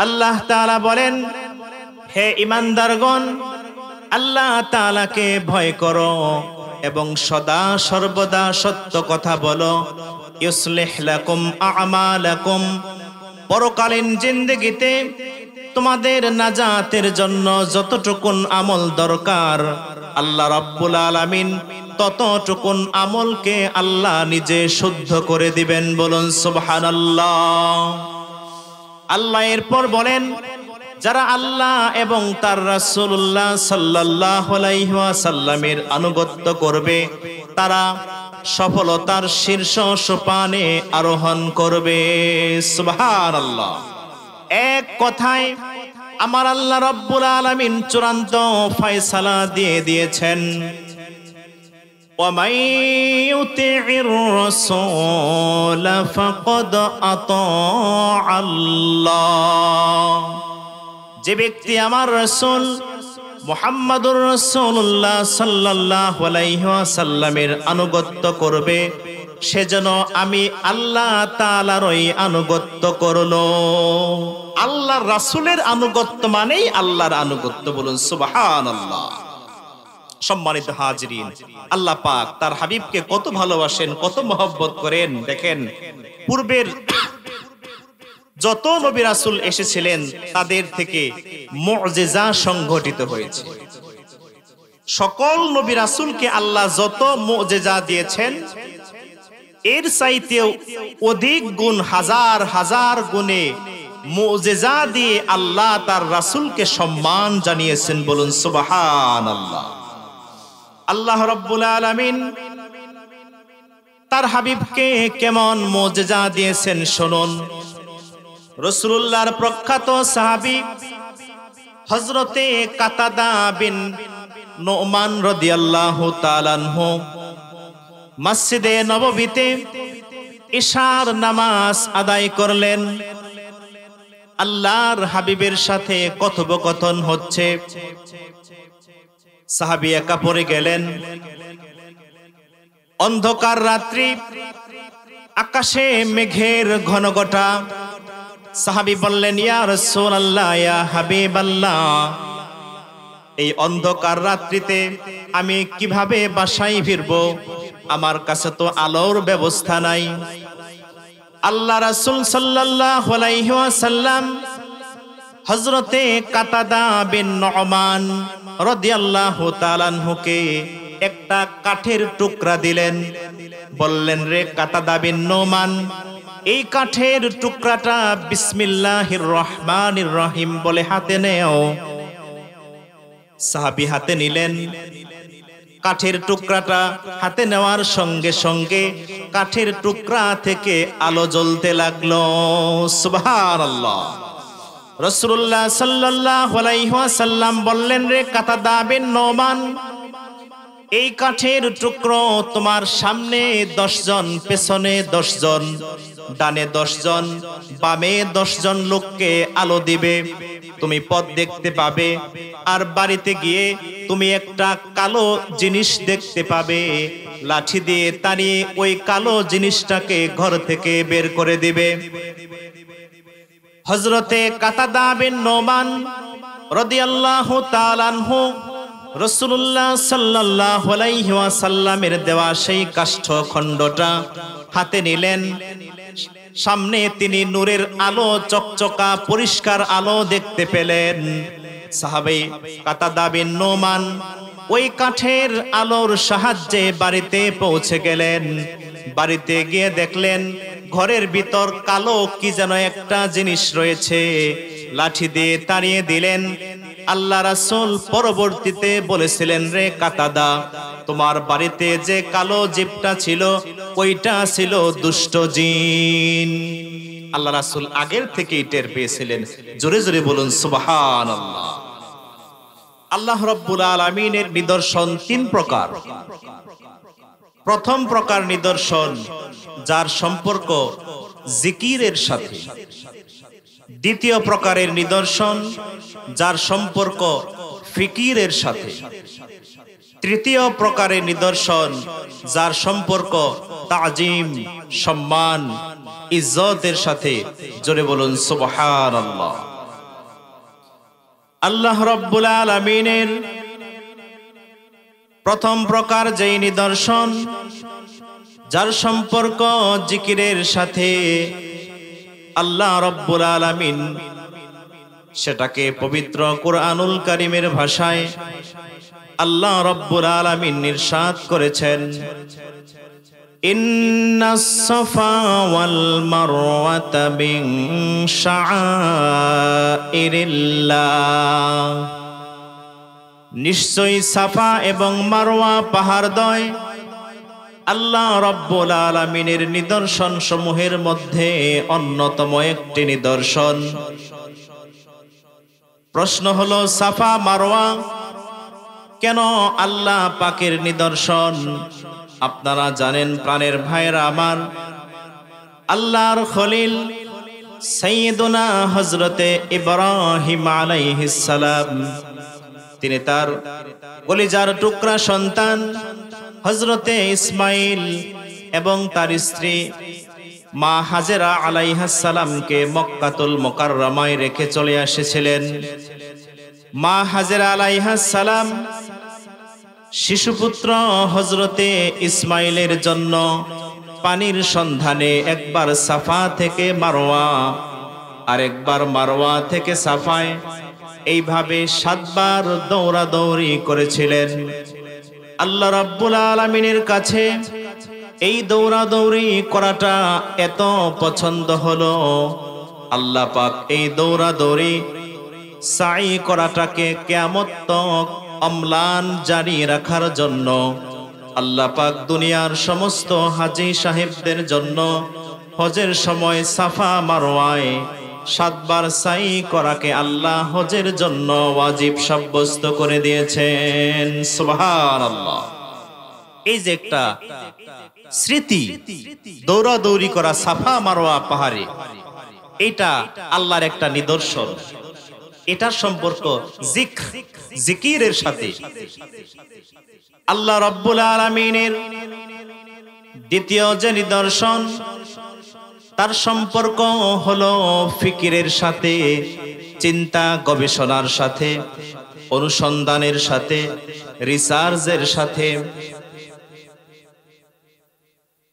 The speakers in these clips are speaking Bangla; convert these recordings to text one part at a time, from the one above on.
আল্লাহ তাআলা বলেন, হে ঈমানদারগণ, আল্লাহ তাআলাকে ভয় করো এবং সদা সর্বদা সত্য কথা বলো। ইউসলিহ লাকুম আ'মালাকুম, পরকালীন জিন্দেগিতে তোমাদের নাজাতের জন্য যতটুকুন আমল দরকার আল্লাহ রাব্বুল আলামিন ততটুকুন আমলকে আল্লাহ নিজে শুদ্ধ করে দিবেন। বলুন সুবহানাল্লাহ। আল্লাহ এরপর বলেন, যারা আল্লাহ এবং তার রাসূলুল্লাহ সাল্লাল্লাহু আলাইহি ওয়াসাল্লামের আনুগত্য করবে তারা সফলতার শীর্ষ সোপানে আরোহণ করবে। সুবহানাল্লাহ। এক কথায় আমার আল্লাহ রাব্বুল আলামিন চূড়ান্ত ফয়সালা দিয়ে দিয়েছেন, وَمَن يُطِعِ الرَّسُولَ فَقَدْ أَطَاعَ اللَّهَ। যে ব্যক্তি আমার রাসূল মুহাম্মদুর রাসূলুল্লাহ সাল্লাল্লাহু আলাইহি ওয়াসাল্লামের আনুগত্য করবে, সেজন্য আমি আল্লাহ তাআলারই আনুগত্য করলো। আল্লাহর রাসূলের আনুগত্য মানেই আল্লাহর আনুগত্য। বলুন সুবহানাল্লাহ। সম্মানিত হাজিরিন, আল্লাহ পাক তার হাবিবকে কত ভালোবাসেন, কত মহব্বত করেন। দেখেন, পূর্বের যত নবী রাসূল এসেছিলেন তাদের থেকে মুজিজা সংঘটিত হয়েছে। সকল নবী রাসূলকে আল্লাহ যত মুজিজা দিয়েছেন এর চাইতেও অধিক গুণ, হাজার হাজার গুণে মুজিজা দিয়ে আল্লাহ তার রাসূলকে সম্মান জানিয়েছেন। বলুন সুবহানাল্লাহ। আল্লাহ রাব্বুল আলামিন তার হাবিবকে কেমন মুজিজা দিয়েছেন শুনুন। রাসূলুল্লাহর প্রখ্যাত সাহাবী হযরতে কাতাদা বিন নুমান রাদিয়াল্লাহু তাআলা আনহু মসজিদে নববীতে ইশার নামাজ আদায় করলেন। আল্লাহর হাবিবের সাথে কথোপকথন হচ্ছে। সাহাবী একা পড়ে গেলেন। অন্ধকার রাত্রি, আকাশে মেঘের ঘনঘটা। সাহাবী বললেন, ইয়া রাসূলুল্লাহ, ইয়া হাবিবাল্লাহ, এই অন্ধকার রাত্রিতে আমি কিভাবে বাসায় ফিরবো? আমার কাছে তো আলোর ব্যবস্থা নাই। আল্লাহ রাসূল সাল্লাল্লাহু আলাইহি ওয়াসাল্লাম হযরতে কাতাদা বিন নুমান রাদিয়াল্লাহু তাআলা আনহুকে একটা কাঠের টুকরা দিলেন। বললেন, রে কাতাদা বিন নুমান, এই কাঠের টুকরাটা বিসমিল্লাহির রহমানির রহিম বলে হাতে নেও। সাহাবী হাতে নিলেন। কাঠের টুকরাটা হাতে নেওয়ার সঙ্গে সঙ্গে কাঠের টুকরা থেকে আলো জ্বলতে লাগলো। সুবহানাল্লাহ। রাসূলুল্লাহ সাল্লাল্লাহু আলাইহি ওয়াসাল্লাম বললেন, রে কাতাদা বিন নুমান, এই কাঠের টুকরো তোমার সামনে 10 জন, পেছনে 10 জন, ডানে 10 জন, বামে 10 জন লোককে আলো দিবে। তুমি পথ দেখতে পাবে, আর বাড়িতে গিয়ে তুমি একটা কালো জিনিস দেখতে পাবে। লাঠি দিয়ে তাড়িয়ে ওই কালো জিনিসটাকে ঘর থেকে বের করে দিবে। হযরতে কাতাদা বিন নুমান রাদিয়াল্লাহু তাআলা আনহু রাসূলুল্লাহ সাল্লাল্লাহু আলাইহি ওয়াসাল্লামের দেওয়া সেই কাষ্ঠখণ্ডটা হাতে নিলেন। সামনে তিনি নূরের আলো, চকচকা পরিষ্কার আলো দেখতে পেলেন। সাহাবী কাতাদা বিন নুমান ওই কাঠের আলোর সাহায্যে বাড়িতে পৌঁছে গেলেন। বাড়িতে গিয়ে দেখলেন ঘরের ভিতর কালো কি যেন একটা জিনিস রয়েছে। লাঠি দিয়ে তাড়িয়ে দিলেন। আল্লাহ রাসূল পরবর্তীতে বলেছিলেন, রে কাতাদা, তোমার বাড়িতে যে কালো জীবটা ছিল ওইটা ছিল দুষ্ট জিন। আল্লাহ রাসূল আগের থেকেই টের পেয়েছিলেন। জোরে জোরে বলুন সুবহানাল্লাহ। আল্লাহ রাব্বুল আলামিনের নিদর্শন 3 প্রকার। প্রথম প্রকার নিদর্শন যার সম্পর্ক জিকিরের সাথে। দ্বিতীয় প্রকারের নিদর্শন যার সম্পর্ক ফিকিরের সাথে। তৃতীয় প্রকারের নিদর্শন যার সম্পর্ক তাজিম, সম্মান, ইজ্জতের সাথে। জোরে বলুন সুবহানাল্লাহ। আল্লাহ রাব্বুল আলামিনের প্রথম প্রকার যেই নিদর্শন, যার সম্পর্ক জিকিরের সাথে, আল্লাহ রাব্বুল আলামিন সেটাকে পবিত্র কুরআনুল কারীমের ভাষায় আল্লাহ রাব্বুল আলামিন ইরশাদ করেছেন, ইন্নাস সাফা ওয়াল মারওয়াতা মিন শাআইরিল্লাহ, নিশ্চয়ই সাফা এবং মারওয়া পাহাড়দ্বয় আল্লাহ রাব্বুল আলামিনের নিদর্শন সমূহের মধ্যে অন্যতম একটি নিদর্শন। প্রশ্ন হলো, সাফা মারওয়া কেন আল্লাহ পাকের নিদর্শন? আপনারা জানেন প্রাণের ভাইরা আমার, আল্লাহর খলিল সাইয়্যিদুনা হযরতে ইব্রাহিম আলাইহিস সালাম, তিনি তার কলিজার টুকরা সন্তান হযরতে ইসমাইল এবং তার স্ত্রী মা হাজেরা আলাইহিস সালামকে মক্কাতুল মুকাররমায় রেখে চলে এসেছিলেন। মা হাজেরা আলাইহিস সালাম শিশুপুত্র হযরতে ইসমাইলের জন্য পানির সন্ধানে একবার সাফা থেকে মারওয়া আর একবার মারওয়া থেকে সাফায় এইভাবে 7 বার দৌড়াদৌড়ি করেছিলেন। আল্লাহ রাব্বুল আলামিনের কাছে এই দৌড়াদৌড়ি করাটা এত পছন্দ হলো, আল্লাহ পাক এই দৌড়াদৌড়ি সাই করাটাকে কিয়ামত তক অম্লান জারি রাখার জন্য আল্লাহ পাক দুনিয়ার সমস্ত হাজী সাহেবদের জন্য হজের সময় সাফা মারওয়ায় 7 বার সাই করাকে আল্লাহ হজের জন্য ওয়াজিব সাব্যস্ত করে দিয়েছেন। সুবহানাল্লাহ। এই যে একটা স্মৃতি, দৌড়াদৌড়ি করা সাফা মারওয়া পাহাড়ে, এটা আল্লাহর একটা নিদর্শন। এটার সম্পর্ক জিকিরের সাথে। আল্লাহ রাব্বুল আলামিনের দ্বিতীয় যে নিদর্শন, তার সম্পর্ক হলো ফিকিরের সাথে, চিন্তা গবেষণার সাথে, অনুসন্ধানের সাথে, রিসার্চের সাথে।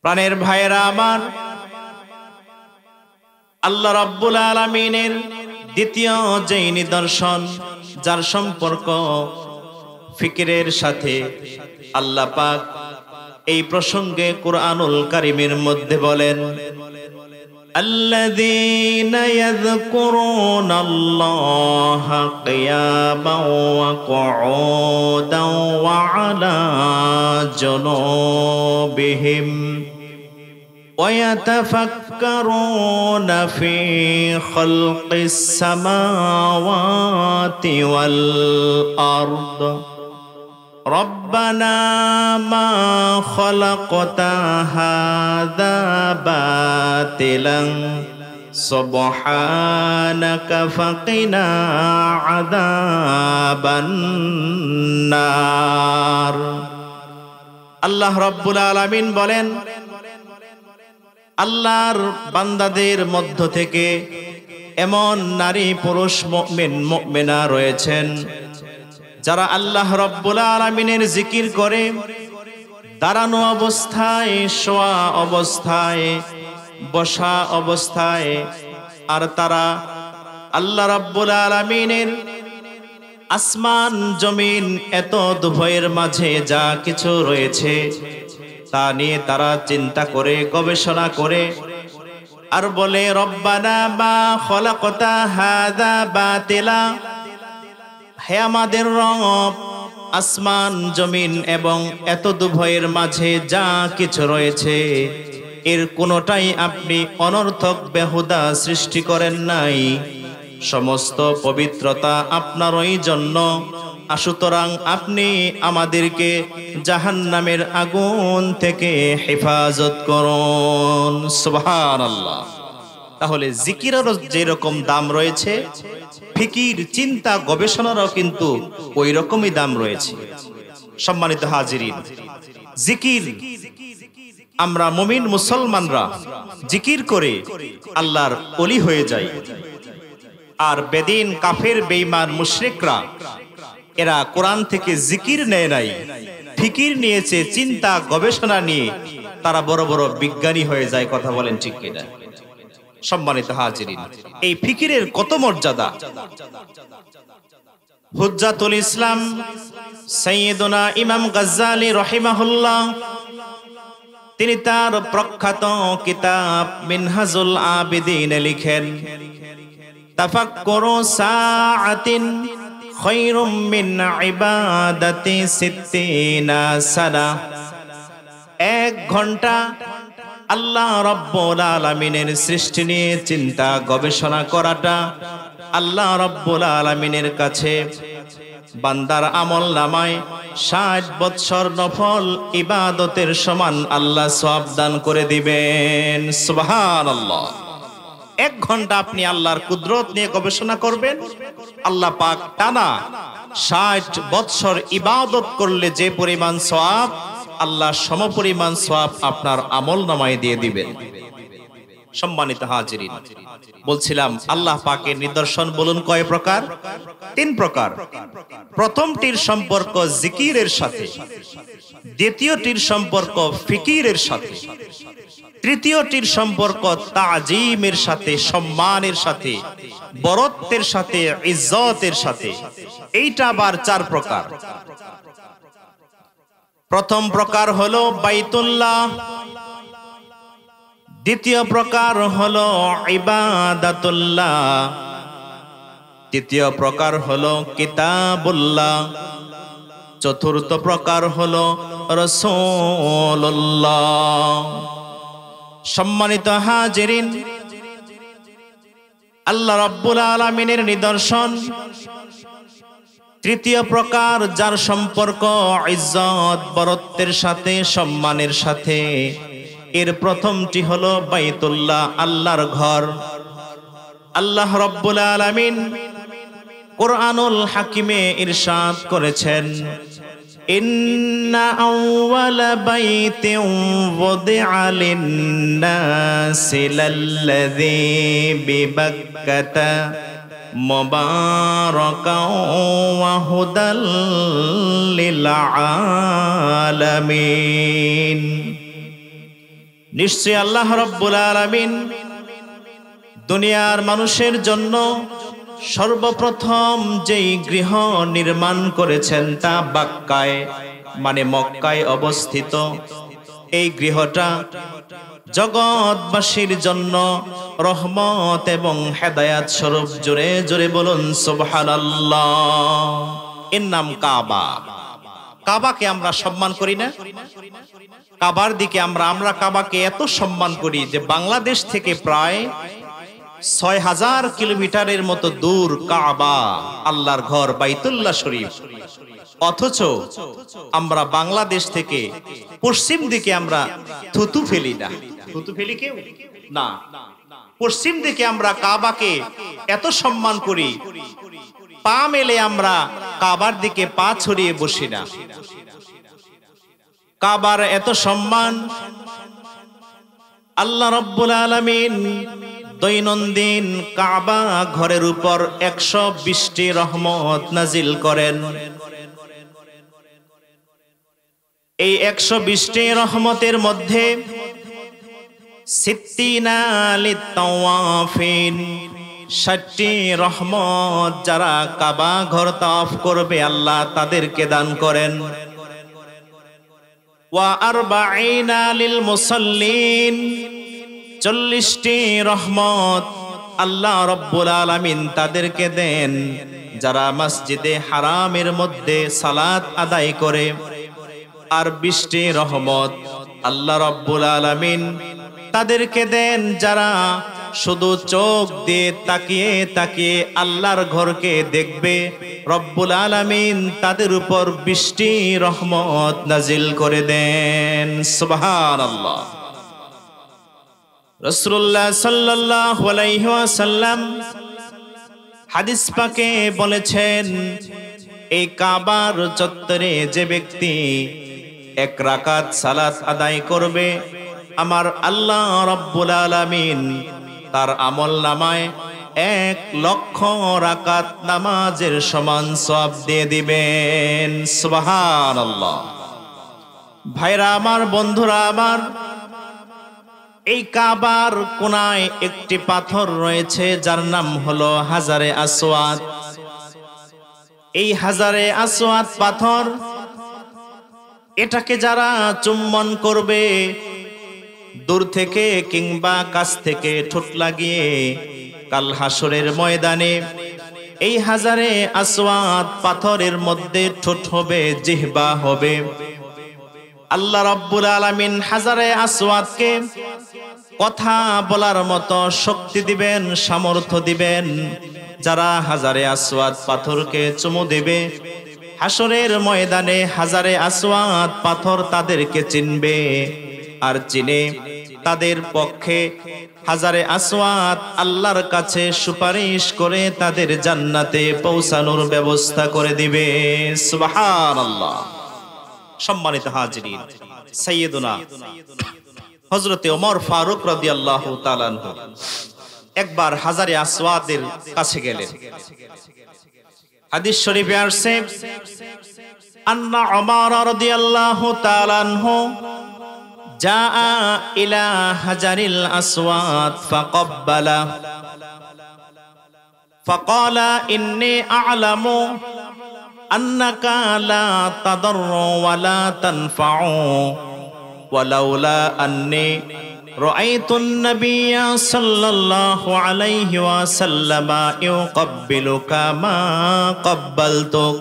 প্রাণের ভাইয়েরা আমার, আল্লাহ রাব্বুল আলামিনের দ্বিতীয় যেই নিদর্শন, যার সম্পর্ক ফিকিরের সাথে, আল্লাহ পাক এই প্রসঙ্গে কুরআনুল কারীমের মধ্যে বলেন, আল্লাযীনা ইয়াযকুরুনাল্লাহা কিয়ামান ওয়া কুউদান ওয়া আলা জুনুবিহিম ওয়া ইয়াতাফাক্কারুনা ফি খালকিস সামাওয়াতি ওয়াল আরদ রব্বানা মা খালাকতা হাযা বাতিলান সুবহানাকা ফাকিনা আযাবান নার। আল্লাহ রাব্বুল আলামিন বলেন, আল্লাহর বান্দাদের মধ্য থেকে এমন নারী পুরুষ মুমিন মুমিনা রয়েছেন যারা আল্লাহ রাব্বুল আলামিনের জিকির করে দাঁড়ানো অবস্থায়, শোয়া অবস্থায়, বসা অবস্থায়। আর তারা আল্লাহ রাব্বুল আলামিনের আসমান জমিন এত দুভয়ের মাঝে যা কিছু রয়েছে তা নিয়ে তারা চিন্তা করে, গবেষণা করে আর বলে, রব্বানা মা খালাকতা হাযা বাতিলা, হে আমাদের রব, আসমান জমিন এবং এত দুভয়ের মাঝে যা কিছু রয়েছে এর কোনোটাই আপনি অনর্থক বেহুদা সৃষ্টি করেন নাই, সমস্ত পবিত্রতা আপনারই জন্য। সুতরাং আপনি আমাদেরকে জাহান্নামের আগুন থেকে হেফাজত করুন। সুবহানাল্লাহ। তাহলে জিকিরেরও যেরকম দাম রয়েছে, ফিকির, চিন্তা, গবেষণারও কিন্তু ওই রকমই দাম রয়েছে। সম্মানিত হাজিরিন, জিকির, আমরা মুমিন মুসলমানরা জিকির করে আল্লাহর ওলি হয়ে যাই। আর বেদিন কাফের বেঈমান মুশরিকরা এরা কোরআন থেকে জিকির নেয় নাই, ফিকির নিয়েছে, চিন্তা গবেষণা নিয়ে তারা বড় বড় বিজ্ঞানী হয়ে যায়। কথা বলেন ঠিক কিনা? সম্মানিত হাজিরিন, এই ফিকিরের কত মর্যাদা! হুজ্জাতুল ইসলাম সাইয়্যিদুনা ইমাম গাজ্জালী রাহিমাহুল্লাহ তিনি তার প্রখ্যাত কিতাব মিনহাজুল আবিদিন লিখেন, তাফাক্কুরু সাআতিন খায়রুম মিন ইবাদাতি সিত্তিনা সানা। 1 ঘন্টা আল্লাহ রাব্বুল আলামিনের সৃষ্টি নিয়ে চিন্তা গবেষণা করাটা আল্লাহ রাব্বুল আলামিনের কাছে বান্দার আমল নামায় 60 বৎসর নফল ইবাদতের সমান আল্লাহ সওয়াব দান করে দিবেন। সুবহানাল্লাহ। 1 ঘন্টা আপনি আল্লাহর কুদরত নিয়ে গবেষণা করবেন, আল্লাহ পাক টানা 60 বৎসর ইবাদত করলে যে পরিমাণ সওয়াব, আল্লাহ সমপরিমাণ সওয়াব আপনার আমল নামায় দিয়ে দিবেন। সম্মানিত হাজিরিন, বলছিলাম আল্লাহ পাকের নিদর্শন বলুন কয় প্রকার? 3 প্রকার। প্রথমটির সম্পর্ক জিকিরের সাথে, দ্বিতীয়টির সম্পর্ক ফিকিরের সাথে, তৃতীয়টির সম্পর্ক তাজিমের সাথে, সম্মানের সাথে, বরত্বের সাথে, ইজ্জতের সাথে। এইটা আবার 4 প্রকার। প্রথম প্রকার হলো বাইতুল্লাহ, দ্বিতীয় প্রকার হলো ইবাদাতুল্লাহ, তৃতীয় প্রকার হলো কিতাবুল্লাহ, চতুর্থ প্রকার হলো রাসূলুল্লাহ। সম্মানিত হাজিরিন, আল্লাহ রাব্বুল আলামিনের নিদর্শন তৃতীয় প্রকার, যার সম্পর্ক ইজ্জত বরত্বের সাথে, সম্মানের সাথে। এর প্রথমটি হলো বাইতুল্লাহ, আল্লাহর ঘর। আল্লাহ রাব্বুল আলামিন কুরআনুল হাকিমে ইরশাদ করেছেন, ইন্না আউওয়ালা বাইতিন ওয়াদিআ লিন-নাসি লাল্লাযী বিবাক্কাতা মুবারাকাও ওয়া হুদাল লিল আলামিন। নিশ্চয় আল্লাহ রাব্বুল আলামিন দুনিয়ার মানুষের জন্য সর্বপ্রথম যেই গৃহ নির্মাণ করেছেন তা বাক্কায় মানে মক্কায় অবস্থিত। এই গৃহটা জগৎবাসীর জন্য রহমত এবং হেদায়াত স্বরূপ। জোরে জোরে বলুন সুবহানাল্লাহ। এর নাম কাবা। কাবাকে আমরা সম্মান করি না? কাবার দিকে আমরা কাবাকে এত সম্মান করি যে বাংলাদেশ থেকে প্রায় 6000 কিলোমিটারের মতো দূর কাবা, আল্লাহর ঘর বাইতুল্লাহ শরীফ। অথচ আমরা বাংলাদেশ থেকে পশ্চিম দিকে আমরা থুতু ফেলি না। থুতু ফেলি কেউ না। পশ্চিম দিকে আমরা কাবাকে এত সম্মান করি, পা মেলে আমরা কাবার দিকে পা ছড়িয়ে বসি না। কাবার এত সম্মান, আল্লাহ রাব্বুল আলামিন দৈনন্দিন কাবা ঘরের উপর 120টি রহমত নাজিল করেন। এই 120টি রহমতের মধ্যে সিত্তিনা লিত-তাওয়াফিন, 60টি রহমত যারা কাবা ঘর তাওয়াফ করবে আল্লাহ তাদেরকে দান করেন। ওয়া আরবাঈনা লিল মুসাল্লিন, 40টি রহমত আল্লাহ রাব্বুল আলামিন তাদেরকে দেন যারা মসজিদে হারামের মধ্যে সালাত আদায় করে। আর 20টি রহমত আল্লাহ রাব্বুল আলামিন তাদেরকে দেন যারা শুধু চোখ দিয়ে তাকিয়ে তাকিয়ে আল্লাহর ঘরকে দেখবে। রব্বুল আলামিন তাদের উপর 20টি রহমত নাজিল করে দেন। সুবহানাল্লাহ। রাসূলুল্লাহ সাল্লাল্লাহু আলাইহি ওয়াসাল্লাম হাদিস পাকে বলেছেন, এই কাবার চত্বরে যে ব্যক্তি 1 রাকাত সালাত আদায় করবে, আমার আল্লাহ রাব্বুল আলামিন তার আমল নামায় 1,00,000 রাকাত নামাজের সমান সওয়াব দিয়ে দিবেন। সুবহানাল্লাহ। ভাইরা আমার, বন্ধুরা আমার, এই কাবার কোনায় একটি পাথর রয়েছে যার নাম হলো হাজারে আসওয়াদ। এই হাজারে আসওয়াদ পাথর, এটাকে যারা চুম্বন করবে দূর থেকে কিংবা কাছ থেকে ঠোঁট লাগিয়ে, কাল হাসরের ময়দানে এই হাজারে আসওয়াদ পাথরের মধ্যে ঠোঁট হবে, জিহ্বা হবে। আল্লাহ রাব্বুল আলামিন হাজারে আসওয়াদকে কথা বলার মতো শক্তি দিবেন, সামর্থ্য দিবেন। যারা হাজারে আসওয়াদ পাথরকে চুমু দেবে, হাসরের ময়দানে হাজারে আসওয়াদ পাথর তাদেরকে চিনবে, আর চিনে তাদের পক্ষে হাজারে আসওয়াদ আল্লাহর কাছে সুপারিশ করে তাদের জান্নাতে পৌঁছানোর ব্যবস্থা করে দিবে। সুবহানাল্লাহ। সম্মানিত হাজিরিন, সাইয়্যিদুনা হযরতে ওমর ফারুক রাদিয়াল্লাহু তাআলা আনহু একবার হাজারে আসওয়াদের কাছে গেলেন। হাদিস শরীফে আসছে, আন্না ওমর রাদিয়াল্লাহু তাআলা আনহু জাআ ইলা হাজারিল আসওয়াদ ফাকাব্বালা ফাকালা ইন্নী আ'লামু আন্নাকা লা তাদাররু ওয়া লা তানফাউ ওয়ালাউলা আন্নী রাআইতুন নাবিয়্যা সাল্লাল্লাহু আলাইহি ওয়াসাল্লাম ইউকাব্বিলুকা মা কাব্বালতুক।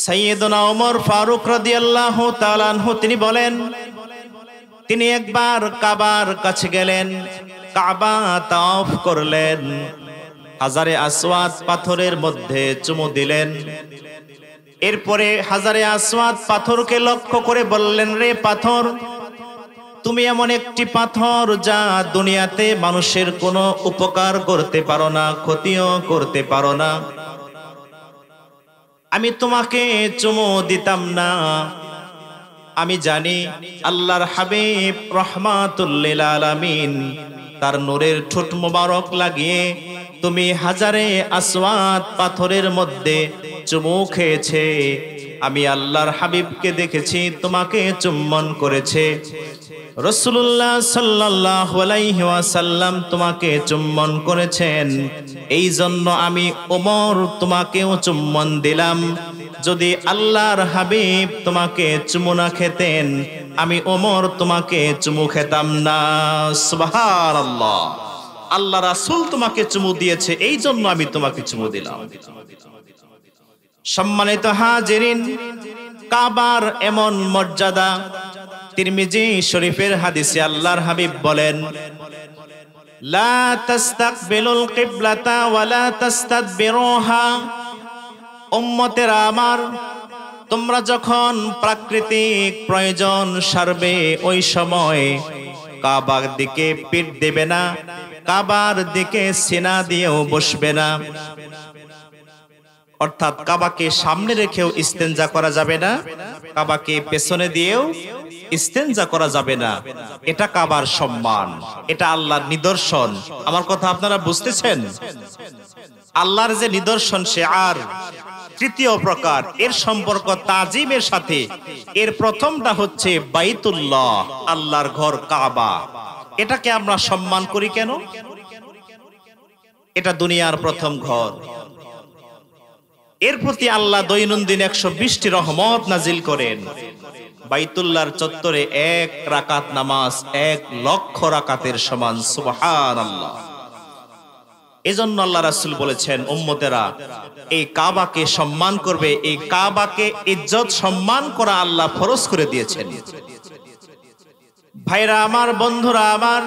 সাইয়্যিদুনা ওমর ফারুক রাদিয়াল্লাহু তাআলা আনহু তিনি বলেন, তিনি একবার কাবার কাছে গেলেন, কাবা তাওয়াফ করলেন, হাজারে আসওয়াদ পাথরের মধ্যে চুমু দিলেন। এরপরে হাজারে আসওয়াদ পাথরকে লক্ষ্য করে বললেন, রে পাথর, তুমি এমন একটি পাথর যা দুনিয়াতে মানুষের কোনো উপকার করতে পারো না, ক্ষতিও করতে পারো না। আমি তোমাকে চুমু দিতাম না। আমি জানি আল্লাহর হাবিব রাহমাতুল লিল আলামিন তার নূরের ঠোঁট মোবারক লাগিয়ে তুমি হাজারে আসওয়াদ পাথরের মধ্যে চুমু খেয়েছে। আমি আল্লাহর হাবিবকে দেখেছি তোমাকে চুম্বন করেছে। রাসূলুল্লাহ সাল্লাল্লাহু আলাইহি ওয়াসাল্লাম তোমাকে চুম্বন করেছেন। এই জন্য আমি ওমর তোমাকেও চুম্বন দিলাম। যদি আল্লাহর হাবিব তোমাকে চুমু না খেতেন, আমি ওমর তোমাকে চুমু খেতাম না। সুবহানাল্লাহ। আল্লাহ রাসূল তোমাকে চুমু দিয়েছে, এই জন্য আমি তোমাকে চুমু দিলাম। সম্মানিত হাজিরিন, কাবার এমন মর্যাদা। তিরমিজি শরীফের হাদিসে আল্লাহর হাবিব বলেন, লা তাস্তাকবিলুল কিবলাতা ওয়া লা তাস্তাদবিরুহা। উম্মতেরা আমার, তোমরা যখন প্রাকৃতিক প্রয়োজন সারবে ওই সময় কাবার দিকে পিঠ দেবে না, কাবার দিকে সিনা দিয়েও বসবে না। অর্থাৎ কাবাকে সামনে রেখেও ইস্তেঞ্জা করা যাবে না, কাবাকে পেছনে দিয়েও ইস্তেঞ্জা করা যাবে না। এটা কাবার সম্মান, এটা আল্লাহর নিদর্শন। আমার কথা আপনারা বুঝতেছেন? আল্লাহর যে নিদর্শন, সে আর তৃতীয় প্রকার, এর সম্পর্ক তাজিমের সাথে। এর প্রথমটা হচ্ছে বাইতুল্লাহ, আল্লাহর ঘর কাবা। এটাকে আমরা সম্মান করি কেন? এটা দুনিয়ার প্রথম ঘর। এর প্রতি আল্লাহ দৈনন্দিন 120টি রহমত নাজিল করেন। বাইতুল্লাহর চত্বরে 1 রাকাত নামাজ 1,00,000 রাকাতের সমান। সুবহানাল্লাহ। এজন্য আল্লাহ রাসূল বলেছেন, উম্মতেরা এই কাবাকে সম্মান করবে। এই কাবাকে ইজ্জত সম্মান করা আল্লাহ ফরজ করে দিয়েছেন। ভাইরা আমার, বন্ধুরা আমার,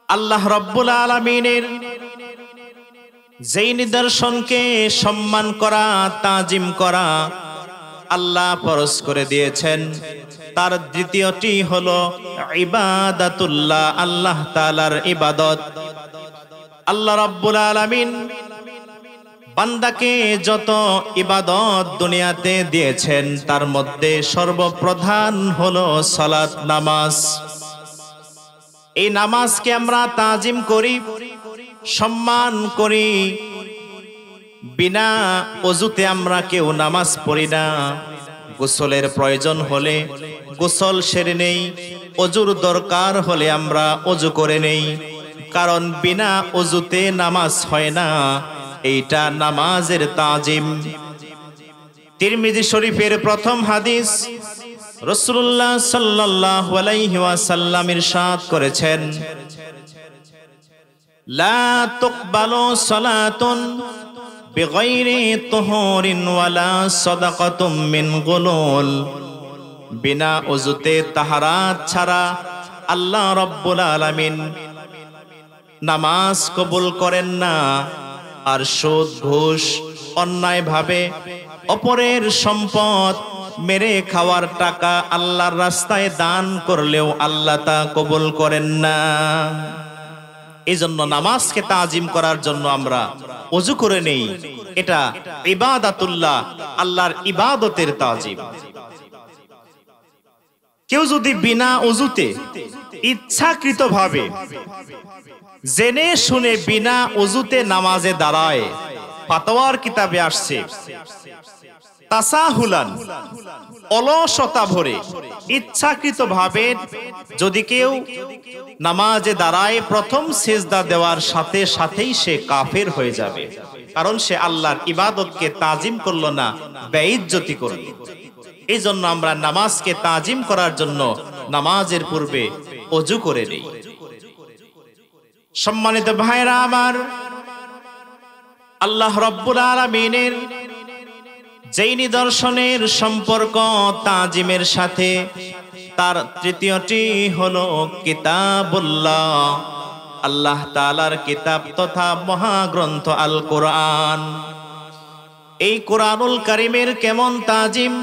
আল্লাহ রাব্বুল আলামিনের যেই নিদর্শনকে সম্মান করা, তাজিম করা আল্লাহ ফরজ করে দিয়েছেন, তার দ্বিতীয়টি হলো ইবাদাতুল্লাহ, আল্লাহ তাআলার ইবাদত। আল্লাহ রাব্বুল আলামিন বান্দাকে যত ইবাদত দুনিয়াতে দিয়েছেন তার মধ্যে সর্বপ্রধান হলো সালাত, নামাজ। এই নামাজকে আমরা তাজিম করি, সম্মান করি। বিনা ওযুতে আমরা কেউ নামাজ পড়ি না। গোসলের প্রয়োজন হলে গোসল সেরে নেই, অজুর দরকার হলে আমরা অজু করে নেই, কারণ বিনা ওযুতে নামাজ হয় না। এইটা নামাজের তাজিম। তিরমিজি শরীফের প্রথম হাদিস, রাসূলুল্লাহ সাল্লাল্লাহু আলাইহি ওয়াসাল্লাম ইরশাদ করেছেন, লা তুকবালু সালাতুন বিগাইরি তুহুরিন ওয়ালা সাদাকাতুম মিন গুলুল। বিনা ওযুতে তাহারাত ছাড়া আল্লাহ রাব্বুল আলামিন নামাজ কবুল করেন না। আর সুদ, ঘুষ, অন্যায়ভাবে অপরের সম্পদ মেরে খাওয়ার টাকা আল্লাহর রাস্তায় দান করলেও আল্লাহ তা কবুল করেন না। এই জন্য নামাজকে তাজিম করার জন্য আমরা ওযু করে নেই। এটা ইবাদাতুল্লাহ, আল্লাহর ইবাদতের তাজিম। কেউ যদি বিনা ওযুতে ইচ্ছাকৃতভাবে জেনে শুনে বিনা ওযুতে নামাজে দাঁড়ায়, ফাতোয়ার কিতাবে আসছে তাসাহুলান, অলসতা ভরে ইচ্ছাকৃতভাবে যদি কেউ নামাজে দাঁড়ায়, প্রথম সিজদা দেওয়ার সাথে সাথেই সে কাফের হয়ে যাবে, কারণ সে আল্লাহর ইবাদতকে তাজিম করলো না, বেইজ্জতি করলো। এই জন্য আমরা নামাজকে তাজিম করার জন্য নামাজের পূর্বে ওযু করে নেই। সম্মানিত ভাইরা আমার, আল্লাহ রাব্বুল আলামিনের যেই নিদর্শনের সম্পর্ক তাজিমের সাথে, তার তৃতীয়টি হলো কিতাবুল্লাহ, আল্লাহ তাআলার কিতাব তথা মহাগ্রন্থ আল কোরআন। এই কোরআনুল কারীমের কেমন তাজিম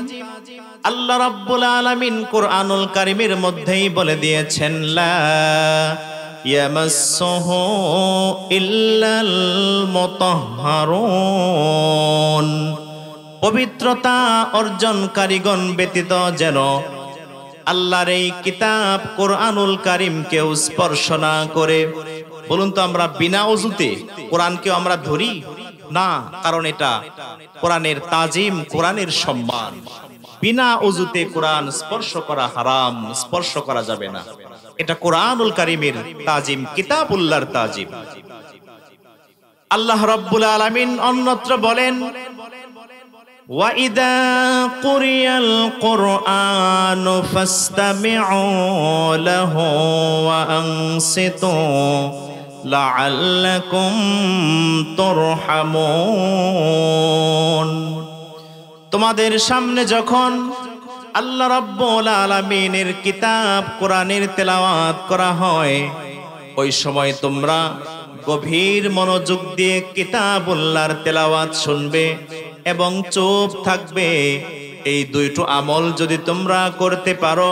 আল্লাহ রাব্বুল আলামিন কোরআনুল কারীমের মধ্যেই বলে দিয়েছেন, লা ইয়ামাসসুহু ইল্লাল মুতাহহারুন। পবিত্রতা অর্জনকারীগণ ব্যতীত যেন আল্লাহর এই কিতাব কোরআনুল কারীমকেও স্পর্শ না করে। বলুন তো, আমরা বিনা ওযুতে কোরআনকে আমরা ধরি না, কারণ এটা কোরআনের তাজিম, কোরআনের সম্মান। বিনা ওযুতে কোরআন স্পর্শ করা হারাম, স্পর্শ করা যাবে না। এটা কোরআনুল কারীমের তাজিম, কিতাবুল্লাহর তাজিম। আল্লাহ রাব্বুল আলামিন অন্যত্র বলেন, وَإِذَا قُرِئَ الْقُرْآنُ فَاسْتَمِعُوا لَهُ وَأَنصِتُوا لَعَلَّكُمْ تُرْحَمُونَ। তোমাদের সামনে যখন আল্লাহ রাব্বুল আলামিনের কিতাব কোরআনের তেলাওয়াত করা হয়, ওই সময় তোমরা গভীর মনোযোগ দিয়ে কিতাবুল্লাহর তেলাওয়াত শুনবে এবং চুপ থাকবে। এই দুইটো আমল যদি তোমরা করতে পারো,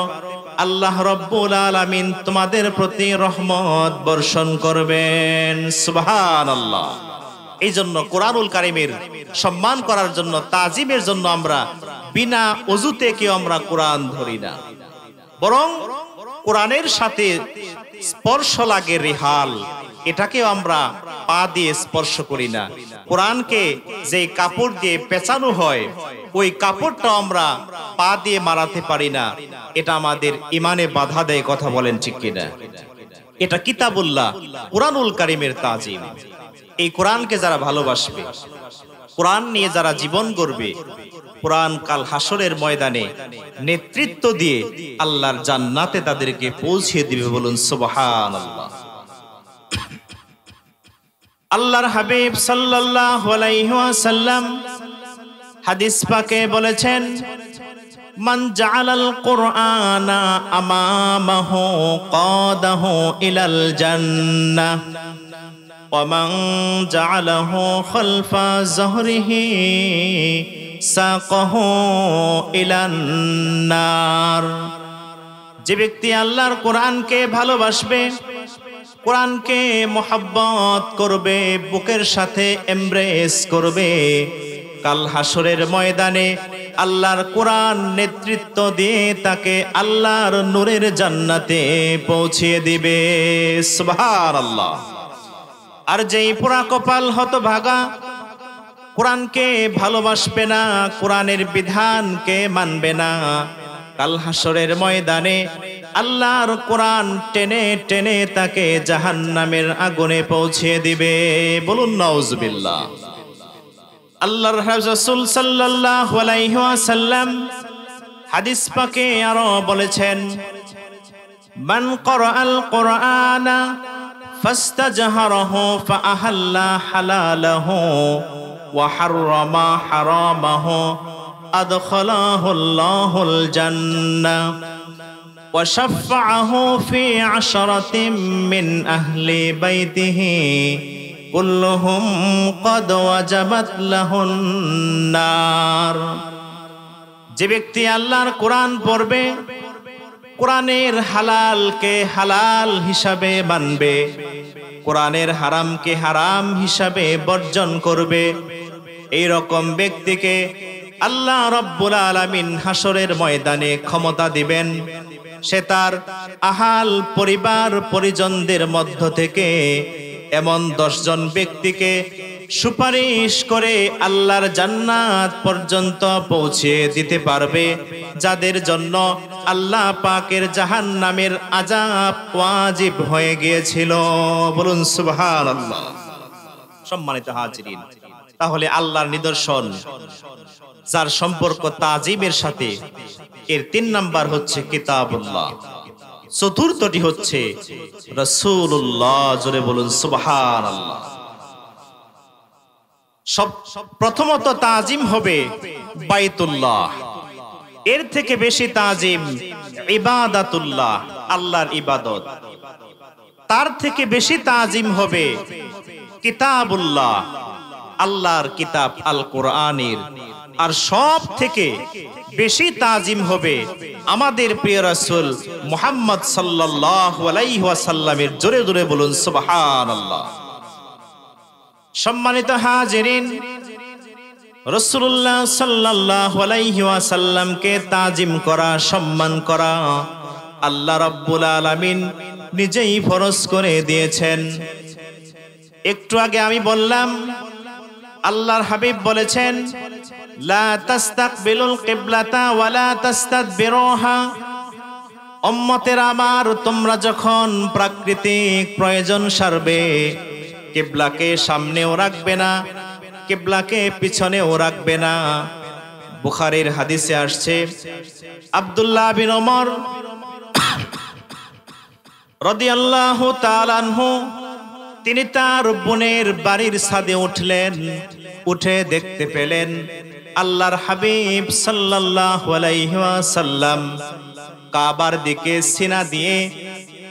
আল্লাহ রাব্বুল আলামিন তোমাদের প্রতি রহমত বর্ষণ করবেন। সুবহানাল্লাহ। এই জন্য কোরআনুল কারীমের সম্মান করার জন্য, তাজিমের জন্য আমরা বিনা ওযুতে কেউ আমরা কোরআন ধরি না, বরং কোরআনের সাথে স্পর্শ লাগে রিহাল, এটাকেও আমরা পা দিয়ে স্পর্শ করি না। কোরআনকে যে কাপড় দিয়ে পেঁচানো হয়, ওই কাপড়টা আমরা পা দিয়ে মারাতে পারি না। এটা আমাদের ইমানে বাধা দেয়। কথা বলেন ঠিক কিনা? এটা কিতাবুল্লাহ, কোরআনুল কারীমের তাজিম। এই কোরআনকে যারা ভালোবাসবে, কোরআন নিয়ে যারা জীবন গড়বে, কোরআন কাল হাসরের ময়দানে নেতৃত্ব দিয়ে আল্লাহর জান্নাতে তাদেরকে পৌঁছে দিবে। বলুন সুবহানাল্লাহ। আল্লাহর হাবিব সাল্লাল্লাহু আলাইহি ওয়াসাল্লাম হাদিস পাকে বলেছেন, মান জাআলাল কুরআনা আমামাহু কাদাহু ইলাল জান্নাহ ওয়া মান জাআলাহু খালফা যহরিহি সাকাহু ইলান নার। যে ব্যক্তি আল্লাহর কোরআনকে ভালোবাসবে, কোরআনকে মোহাব্বত করবে, বুকের সাথে এমব্রেস করবে, কাল হাসরের ময়দানে আল্লাহর কোরআন নেতৃত্ব দিয়ে তাকে আল্লাহর নূরের জান্নাতে পৌঁছিয়ে দিবে। সুবহানাল্লাহ। আর যেই পোড়া কপাল হতভাগা, কোরআনকে ভালোবাসবে না, কোরআনের বিধানকে মানবে না, কাল হাসরের ময়দানে আল্লাহর কোরআন টেনে টেনে তাকে জাহান্নামের আগুনে পৌঁছিয়ে দিবে। বলুন নাউজুবিল্লাহ। আল্লাহর রাসূল সাল্লাল্লাহু আলাইহি ওয়াসাল্লাম হাদিস পাকে আরো বলেছেন, মান ক্বরাআল কুরআনা ফাস্তাজহারাহু ফাআহাল্লা হালালাহু ওয়া হাররামা হারামাহু আদখালাহুল্লাহুল জান্নাহ ওয়া শাফাআহু ফি আশরাতিন মিন আহলি বাইতিহি কুল্লুহুম ক্বাদ ওয়াজাবাত লাহুন নার। যে ব্যক্তি আল্লাহর কোরআন পড়বে, কোরআনের হালালকে হালাল হিসাবে মানবে, কোরআনের হারামকে হারাম হিসাবে বর্জন করবে, এই রকম ব্যক্তিকে আল্লাহ রাব্বুল আলামিন হাসরের ময়দানে ক্ষমতা দিবেন। সে তার আহাল পরিবার পরিজনদের মধ্য থেকে এমন 10 জন ব্যক্তিকে সুপারিশ করে আল্লাহর জান্নাত পর্যন্ত পৌঁছে দিতে পারবে, যাদের জন্য আল্লাহ পাকের জাহান্নামের আযাব ওয়াজিব হয়ে গিয়েছিল। বলুন সুবহানাল্লাহ। সম্মানিত হাজিরিন, তাহলে আল্লাহর নিদর্শন যার সম্পর্ক তাজিমের সাথে, এর 3 নাম্বার হচ্ছে কিতাবুল্লাহ, চতুর্থটি হচ্ছে রাসূলুল্লাহ। জোরে বলুন সুবহানাল্লাহ। প্রথমত তাজিম হবে বাইতুল্লাহ, এর থেকে বেশি তাজিম ইবাদাতুল্লাহ, আল্লাহর ইবাদত। তার থেকে বেশি তাজিম হবে কিতাবুল্লাহ, আল্লাহর কিতাব আল কোরআনের। আর সব থেকে বেশি তাজিম হবে আমাদের প্রিয় রাসূল মুহাম্মদ সাল্লাল্লাহু আলাইহি ওয়াসাল্লামের। জোরে জোরে বলুন সুবহানাল্লাহ। সম্মানিত হাজিরিন, রাসূলুল্লাহ সাল্লাল্লাহু আলাইহি ওয়াসাল্লামকে তাজিম করা, সম্মান করা আল্লাহ রাব্বুল আলামিন নিজেই ফরজ করে দিয়েছেন। একটু আগে আমি বললাম, আল্লাহর হাবিব বলেছেন, লা তাস্তাকবিলুল কিবলাতা ওয়ালা তাস্তাদবিরুহা। উম্মতের আমার, তোমরা যখন প্রাকৃতিক প্রয়োজন সারবে, কিবলাকে সামনেও রাখবে না, কিবলাকে পিছনেও রাখবে না। বুখারীর হাদিসে আসছে, আব্দুল্লাহ বিন ওমর রাদিয়াল্লাহু তাআলা আনহু, তিনি তার বোনের বাড়ির ছাদে উঠলেন। উঠে দেখতে পেলেন আল্লাহর হাবিব সাল্লাল্লাহু আলাইহি ওয়াসাল্লাম কাবার দিকে সিনা দিয়ে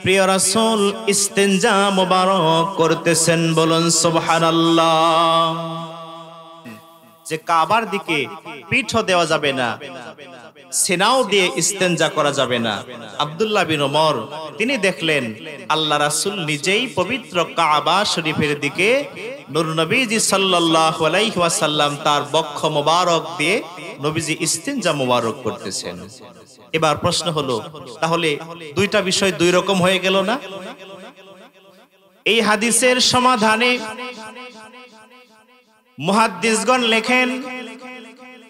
প্রিয় রাসূল ইস্তেনজা মুবারক করতেছেন। বলুন সুবহানাল্লাহ। যে কাবার দিকে পিঠও দেওয়া যাবে না, সিনাও দিয়ে ইস্তেনজা করা যাবে না। আব্দুল্লাহ বিন ওমর তিনি দেখলেন আল্লাহ রাসূল নিজেই পবিত্র কাবা শরীফের দিকে নূর নবীজি সাল্লাল্লাহু আলাইহি ওয়াসাল্লাম তার বক্ষ মোবারক দিয়ে নবীজি ইস্তেনজা মোবারক করতেছেন। এবার প্রশ্ন হলো, তাহলে দুইটা বিষয় দুই রকম হয়ে গেল না? এই হাদিসের সমাধানে মুহাদ্দিসগণ লেখেন,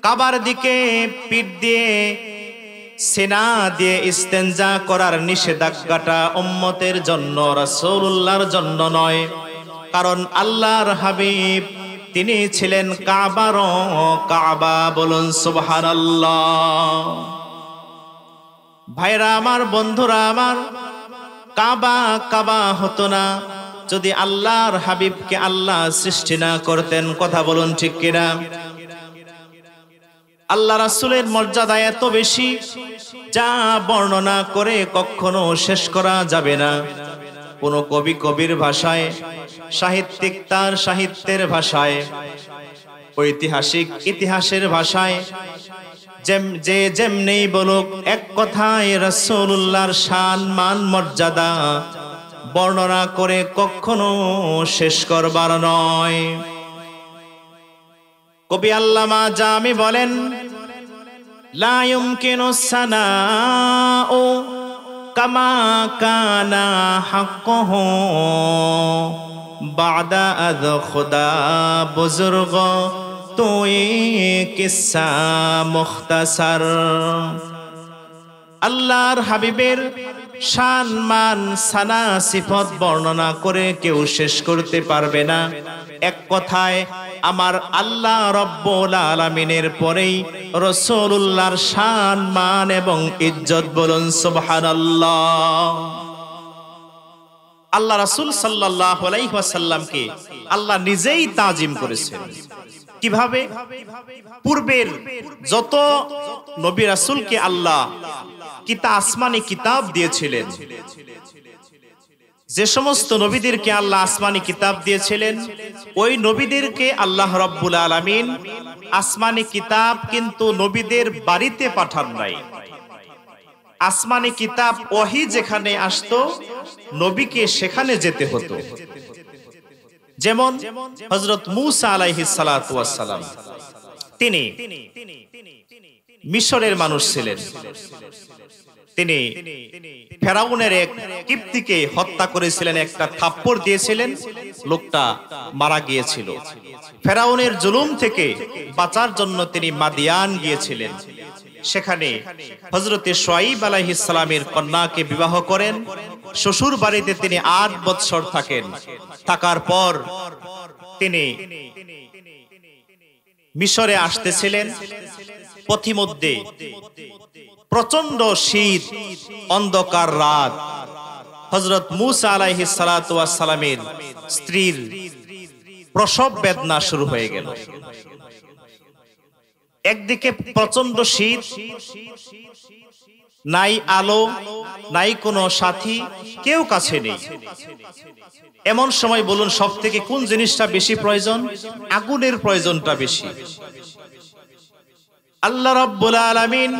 কাবার দিকে পিঠ দিয়ে সিনা দিয়ে ইস্তেনজা করার নিষেধাজ্ঞাটা উম্মতের জন্য, রাসূলুল্লাহর জন্য নয়। কারণ আল্লাহর হাবিব তিনি ছিলেন কাবার কাবা। বলুন সুবহানাল্লাহ। ভাইরা আমার, বন্ধুরা আমার, কাবা কাবা হতো না যদি আল্লাহর হাবিবকে আল্লাহ সৃষ্টি না করতেন। কথা বলুন ঠিক কিনা? আল্লাহ রাসূলের মর্যাদা এত বেশি, যা বর্ণনা করে কখনো শেষ করা যাবে না। কোন কবি কবির ভাষায়, সাহিত্যিক তার সাহিত্যের ভাষায়, ঐতিহাসিক ইতিহাসের ভাষায়, যে যেমনি বলুক, এক কথায় রাসূলুল্লাহর শান মান মর্যাদা বর্ণনা করে কখনো শেষ করবার নয়। কবি আল্লামা জামি বলেন, লা ইউমকিনু সানাউ কামা কানা হাক্কুহু বাদা আয খুদা বুজুর্গ তুই কিসসা মুখতাসার। আল্লাহর হাবিবের শান মান সানা সিফত বর্ণনা করে কেউ শেষ করতে পারবে না। এক কথায় আমার আল্লাহ রব্বুল আলামিনের পরেই রাসূলুল্লাহর শান মান এবং ইজ্জত, বলুন সুবহানাল্লাহ। আল্লাহ রাসূল সাল্লাল্লাহু আলাইহি ওয়াসাল্লামকে আল্লাহ নিজেই তাজিম করেছেন। কিভাবে? পূর্বের যত নবী রাসূলকে আল্লাহ আসমানি কিতাব দিয়েছিলেন, যে সমস্ত নবীদেরকে আল্লাহ আসমানি কিতাব দিয়েছিলেন, ওই নবীদেরকে আল্লাহ রব্বুল আলামিন আসমানি কিতাব কিন্তু নবীদের বাড়িতে পাঠান নাই। আসমানি কিতাব ওহী যেখানে আসতো, নবীকে সেখানে যেতে হতো। যেমন হযরত মূসা আলাইহিস সালাতু ওয়াস সালাম, তিনি মিশরের মানুষ ছিলেন। তিনি ফেরাউনের এক কিপ্তিকে হত্যা করেছিলেন, একটা থাপ্পড় দিয়েছিলেন, লোকটা মারা গিয়েছিল। ফেরাউনের জুলুম থেকে বাঁচার জন্য তিনি মাদিয়ান গিয়েছিলেন। সেখানে হযরতে শুআয়ব আলাইহিস সালামের কন্যাকে বিবাহ করেন। শ্বশুর বাড়িতে তিনি ৮ বৎসর থাকেন। থাকার পর তিনি মিশরে আসতেছিলেন। পথিমধ্যে প্রচন্ড শীত, অন্ধকার রাত। হযরত মূসা আলাইহিস সালাতু ওয়াস সালামের স্ত্রীর প্রসব বেদনা শুরু হয়ে গেল। একদিকে প্রচন্ড শীত, নাই আলো, নাই কোনো সাথী, কেউ কাছে নেই। এমন সময় বলুন, সব থেকে কোন জিনিসটা বেশি প্রয়োজন? আগুনের প্রয়োজনটা বেশি। আল্লাহ রাব্বুল আলামিন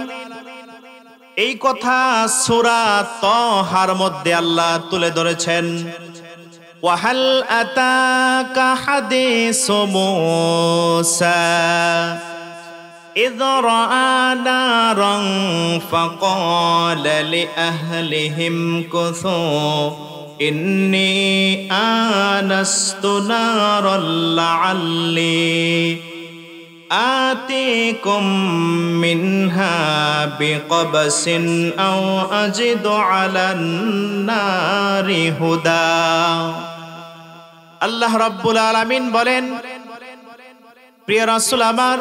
এই কথা সূরা তাহার মধ্যে আল্লাহ তুলে ধরেছেন। ওয়াহাল আতাকা হাদিসু মূসা ইয রাআ নারান ফাকালা লিআহলিহিম কুথু ইন্নী আনাস্তু নারান লাআল্লি আতিকুম মিনহা বিকবসিন আও আজিদু আলান নারি হুদা। আল্লাহ রাব্বুল আলামিন বলেন, প্রিয় রাসূল আমার,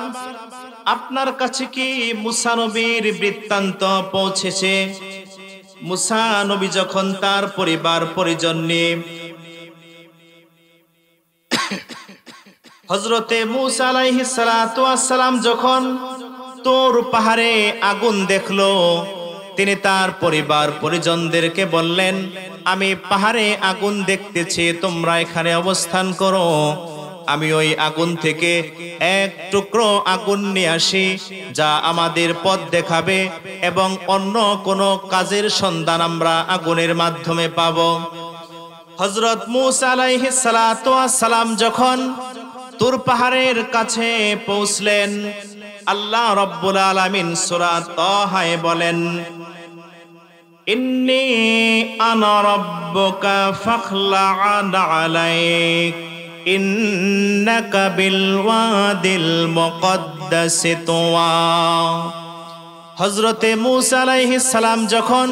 আপনার কাছে কি মূসা নবীর বৃত্তান্ত পৌঁছেছে? মূসা নবী যখন তার পরিবার পরিজন নিয়ে হযরতে মূসা আলাইহিস সালাতু ওয়াস সালাম যখন তুর পাহাড়ে আগুন দেখলো, তিনি তার পরিবার পরিজনদেরকে বললেন, আমি পাহাড়ে আগুন দেখতেছি, তোমরা এখানে অবস্থান করো। আমি ওই আগুন থেকে এক টুকরো আগুন নিয়ে আসি, যা আমাদের পথ দেখাবে এবং অন্য কোনো কাজের সন্ধান আমরা আগুনের মাধ্যমে পাব। হযরত মূসা আলাইহিস সালাতু ওয়াস সালাম যখন তুর পাহাড়ের কাছে পৌঁছলেন, আল্লাহ রাব্বুল আলামিন সূরা তাহায় বলেন, ইন্নী আনা রাব্বুকা ফাখলা'আন আলাইক ইন্নাকা বিল ওয়াদিল মুকদ্দাসি তুওয়া। হযরতে মূসা আলাইহিস সালাম যখন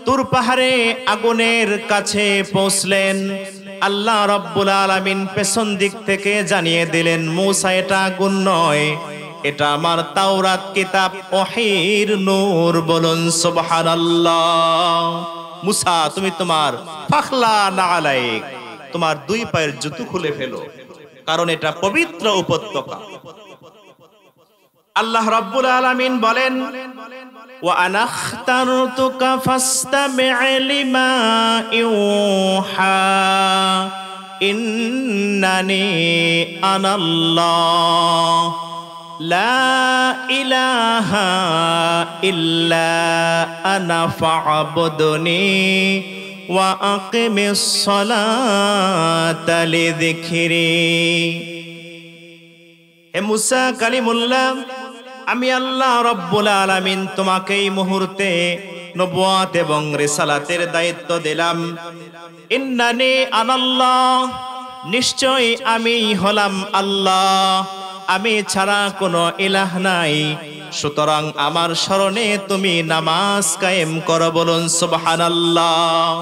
তুর পাহাড়ে আগুনের কাছে পৌঁছলেন, আল্লাহ রাব্বুল আলামিন পেছন দিক থেকে জানিয়ে দিলেন, মূসা, এটা আগুন নয়, এটা আমার তাওরাত কিতাব ওহীর নূর। বলুন সুবহানাল্লাহ। মূসা, তুমি তোমার ফাখলা'আন আলাইক, তোমার 2 পায়ের জুতো খুলে ফেলো, কারণ এটা পবিত্র উপত্যকা। আল্লাহ রাব্বুল আলামিন বলেন, ওয়া আনা আখতারতুকা ফাসতামি' লিমা ইউহা ইন্নানি আনাল্লাহ লা ইলাহা ইল্লা আনা ফা'বুদনি ওয়া আকিমিস সালাতা লিযিকরি। হে মূসা কালিমুল্লাহ, আমি আল্লাহ রব্বুল আলামিন তোমাকে এই মুহূর্তে নবুয়ত এবং রিসালাতের দায়িত্ব দিলাম। ইন্নানি আনাল্লাহ, নিশ্চয় আমি হলাম আল্লাহ, আমি ছাড়া কোনো ইলাহ নাই, সুতরাং আমার স্মরণে তুমি নামাজ কায়েম করো, বলুন সুবহানাল্লাহ।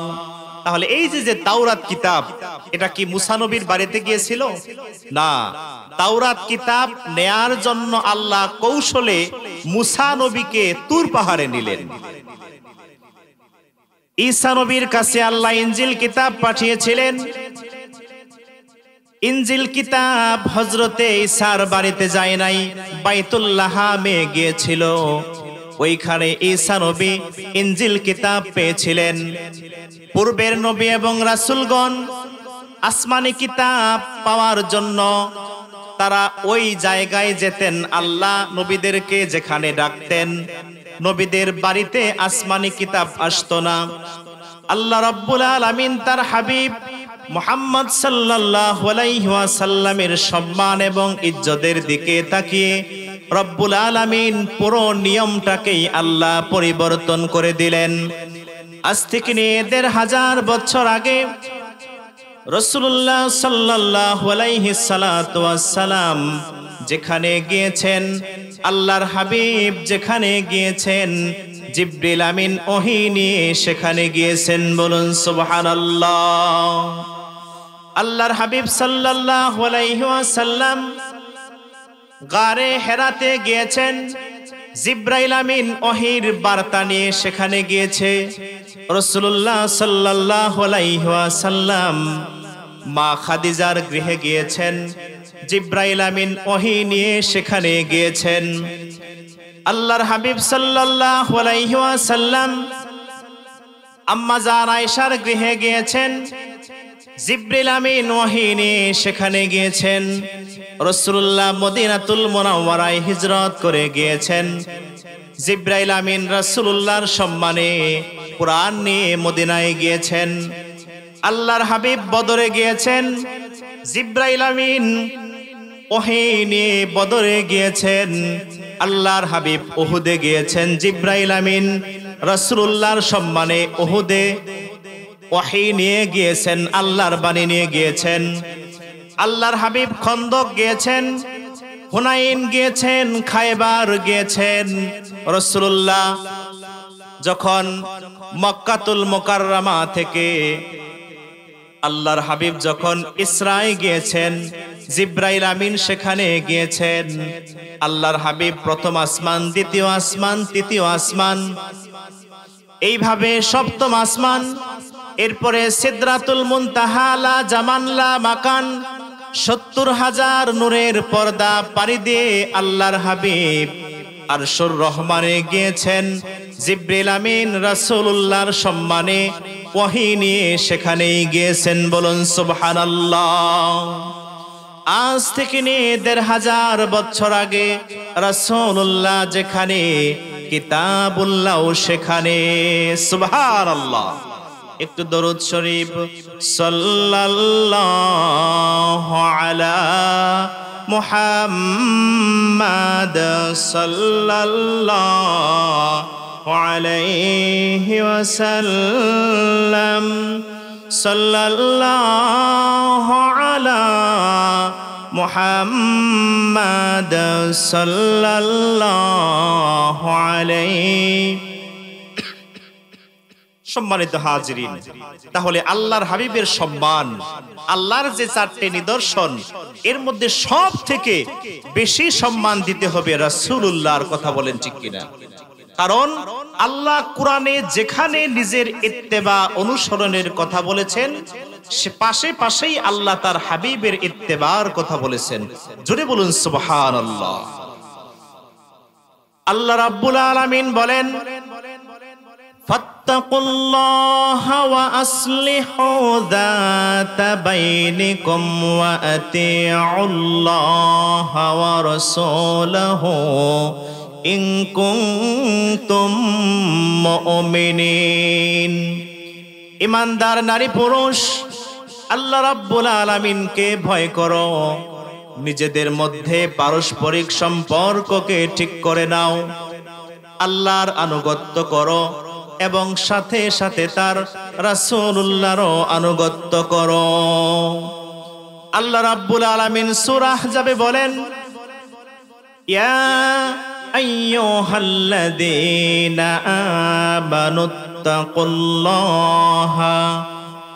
তাহলে এই যে তাওরাত কিতাব, এটা কি মুসা নবীর বাড়িতে গিয়েছিল? না, তাওরাত কিতাব নেয়ার জন্য আল্লাহ কৌশলে মুসা নবীকে তুর পাহাড়ে নিলেন। ঈসা নবীর কাছে আল্লাহ ইনজিল কিতাব পাঠিয়েছিলেন। ইনজিল কিতাব হযরতে ঈসার বাড়িতে যায় নাই, বাইতুল্লাহামে গিয়েছিল। ওইখানে ঈসা নবী ইনজিল কিতাব পেয়েছিলেন। পূর্বের নবী এবং রাসূলগণ আসমানি কিতাব পাওয়ার জন্য তারা ওই জায়গায় যেতেন। আল্লাহ নবীদেরকে যেখানে ডাকতেন, নবীদের বাড়িতে আসমানি কিতাব আসতো না। আল্লাহ রাব্বুল আলামিন তার হাবিব মুহাম্মদ সাল্লাল্লাহু আলাইহি ওয়াসাল্লামের সম্মান এবং ইজ্জতের দিকে তাকিয়ে রব্বুল আলামিন পুরো নিয়মটাকেই আল্লাহ পরিবর্তন করে দিলেন। আজ থেকে ১৫০০ বছর আগে রাসূলুল্লাহ সাল্লাল্লাহু আলাইহি সাল্লাতু ওয়াসসালাম যেখানে গিয়েছেন, আল্লাহর হাবিব যেখানে গিয়েছেন, জিবরিল আমিন ওহী নিয়ে সেখানে গিয়েছেন, বলুন সুবহানাল্লাহ। আল্লাহর হাবিব সাল্লাল্লাহু আলাইহি ওয়াসাল্লাম গারে হেরাতে গিয়েছেন, জিবরাইল আমিন ওহীর বার্তা নিয়ে সেখানে গিয়েছে। রাসূলুল্লাহ সাল্লাল্লাহু আলাইহি ওয়াসাল্লাম মা খাদিজার গৃহে গিয়েছেন, জিবরাইল আমিন ওহী নিয়ে সেখানে গিয়েছেন। আল্লাহর হাবিব সাল্লাল্লাহু আলাইহি ওয়াসাল্লাম আম্মা জান আয়েশার গৃহে গিয়েছেন, জিবরিল আমিন ওহী নিয়ে সেখানে গিয়েছেন। রাসূলুল্লাহ মদিনাতুল মুনাওয়ারায় হিজরত করে গিয়েছেন, জিবরাইল আমিন রাসূলুল্লাহর সম্মানে কুরআন নিয়ে মদিনায় গিয়েছেন। আল্লাহর হাবিব বদরে গিয়েছেন, জিবরাইল আমিন ওহী নিয়ে বদরে গিয়েছেন। আল্লাহর হাবিব উহুদে গিয়েছেন, জিবরাইল আমিন রাসূলুল্লাহর সম্মানে উহুদে ওহী নিয়ে গিয়েছেন, আল্লাহর বাণী নিয়ে গিয়েছেন। আল্লাহর হাবিব খন্দক গিয়েছেন, হুনাইন গিয়েছেন, খায়বার গিয়েছেন। রাসূলুল্লাহ যখন মক্কাতুল মুকাররমা থেকে আল্লাহর হাবিব যখন ইসরায়ে গিয়েছেন, জিবরাইল আমিন সেখানে গিয়েছেন। আল্লাহর হাবিব প্রথম আসমান, দ্বিতীয় আসমান, তৃতীয় আসমান, এইভাবে সপ্তম আসমান, এরপরে সিদরাতুল মুনতাহা, লা জামান লা মাকান, ৭০,০০০ নূরের পর্দা পাড়ি দিয়ে আল্লাহর হাবিব আরশুর রহমানে গিয়েছেন। জিবরিল আমিন রাসূলুল্লাহর সম্মানে ওহী নিয়ে সেখানেই গিয়েছেন, বলুন সুবহানাল্লাহ। আজ থেকে ১৫০০ বছর আগে রাসূলুল্লাহ যেখানে, কিতাবুল্লাহ সেখানে, সুবহানাল্লাহ। একটু দরুদ শরীফ, সাল্লাল্লাহু আলা মুহাম্মাদ সাল্লাল্লাহু আলাইহি ওয়াসাল্লাম, সাল্লাল্লাহু আলা মুহাম্মাদ সাল্লাল্লাহু আলাইহি। সম্মানিত হাজিরিন, তাহলে আল্লাহর হাবিবের সম্মান, আল্লাহর যে ৪টি নিদর্শন, এর মধ্যে সব থেকে বেশি সম্মান দিতে হবে রাসূলুল্লাহর কথা, বলেন ঠিক কিনা? কারণ আল্লাহ কোরআনে যেখানে নিজের ইত্তেবা অনুসরণের কথা বলেছেন, সে পাশে পাশেই আল্লাহ তার হাবিবের ইত্তেবার কথা বলেছেন। জোরে বলুন সুবহানাল্লাহ। আল্লাহ রাব্বুল আলামিন বলেন, ফাত্তাকুল্লাহা ওয়া আসলিহু যাতা বাইনিকুম ওয়া আতিউল্লাহা ওয়া রাসূলাহু ইন কুনতুম মুমিনিন। ঈমানদার নারী পুরুষ, আল্লাহ রাব্বুল আলামিনকে ভয় করো নিজেদের মধ্যে পারস্পরিক সম্পর্ককে ঠিক করে নাও, আল্লাহর আনুগত্য করো এবং সাথে সাথে তার রাসূলুল্লাহরও আনুগত্য করো। আল্লাহ রাব্বুল আলামিন সূরা আহজাবে বলেন, ইয়া আইয়ুহাল্লাযীনা আমানুত্তাকুল্লাহা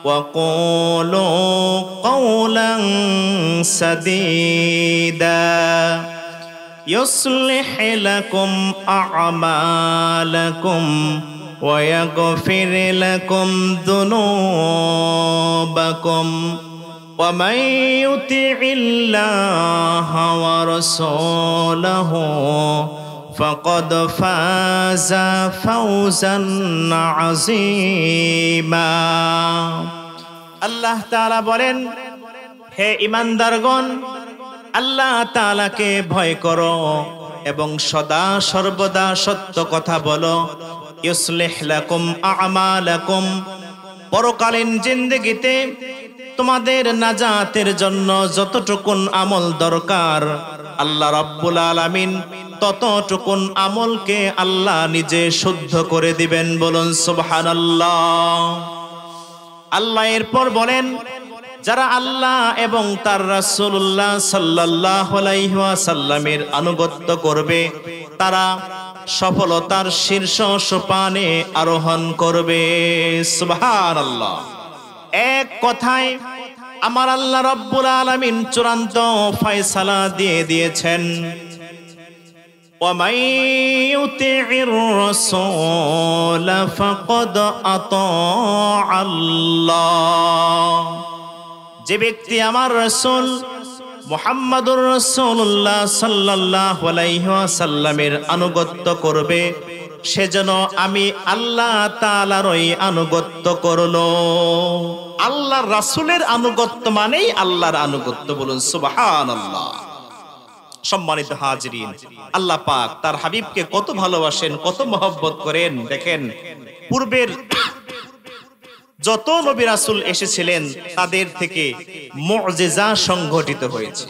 ওয়া কুলু কওলান সাদীদা يصلح لكم أعمالكم ويغفر لكم ذنوبكم ومن يطع الله ورسوله فقد فاز فوزا عظيما। আল্লাহ তাআলা বলেন, হে ঈমানদারগণ, আল্লাহ তাআলাকে ভয় করো এবং সদা সর্বদা সত্য কথা বলো। ইউসলিহ লাকুম আ'মালাকুম, পরকালীন জিন্দেগিতে তোমাদের নাজাতের জন্য যতটুকুন আমল দরকার আল্লাহ রাব্বুল আলামিন ততটুকুন আমলকে আল্লাহ নিজে শুদ্ধ করে দিবেন। বলুন সুবহানাল্লাহ। আল্লাহ এরপর বলেন, যারা আল্লাহ এবং তার রাসূলুল্লাহ সাল্লাল্লাহু আলাইহি ওয়াসাল্লামের আনুগত্য করবে তারা সফলতার শীর্ষ সোপানে আরোহণ করবে। সুবহানাল্লাহ। এক কথায় আমার আল্লাহ রাব্বুল আলামিন চূড়ান্ত ফয়সালা দিয়ে দিয়েছেন, وَمَن يُطِعِ الرَّسُولَ فَقَدْ أَطَاعَ اللَّهَ। যে ব্যক্তি আমার রাসূল মুহাম্মদুর রাসূলুল্লাহ সাল্লাল্লাহু আলাইহি ওয়াসাল্লামের আনুগত্য করবে সে যেন আমি আল্লাহ তাআলারই আনুগত্য করলো। আল্লাহর রাসূলের আনুগত্য মানেই আল্লাহর আনুগত্য। বলুন সুবহানাল্লাহ। সম্মানিত হাজিরিন, আল্লাহ পাক তার হাবিবকে কত ভালোবাসেন, কত মহব্বত করেন। দেখেন, পূর্বের যত নবী রাসূল এসেছিলেন তাদের থেকে মুজিজা সংঘটিত হয়েছে।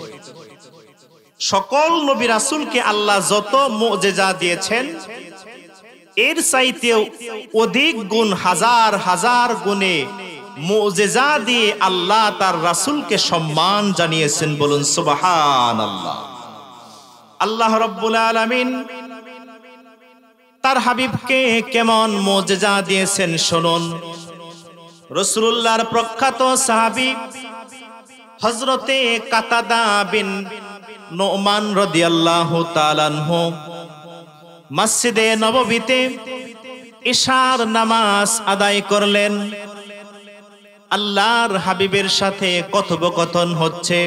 সকল নবী রাসূলকে আল্লাহ যত মুজিজা দিয়েছেন এর চাইতেও অধিক গুণ, হাজার হাজার গুণে মুজিজা দিয়ে আল্লাহ তার রাসূলকে সম্মান জানিয়েছেন। বলুন সুবহানাল্লাহ। আল্লাহ রাব্বুল আলামিন তার হাবিবকে কেমন মুজিজা দিয়েছেন শুনুন। রাসূলুল্লাহর প্রখ্যাত সাহাবী হযরতে কাতাদা বিন নুমান রাদিয়াল্লাহু তাআলা আনহু মসজিদে নববীতে ইশার নামাজ আদায় করলেন। আল্লাহর হাবিবের সাথে কথোপকথন হচ্ছে।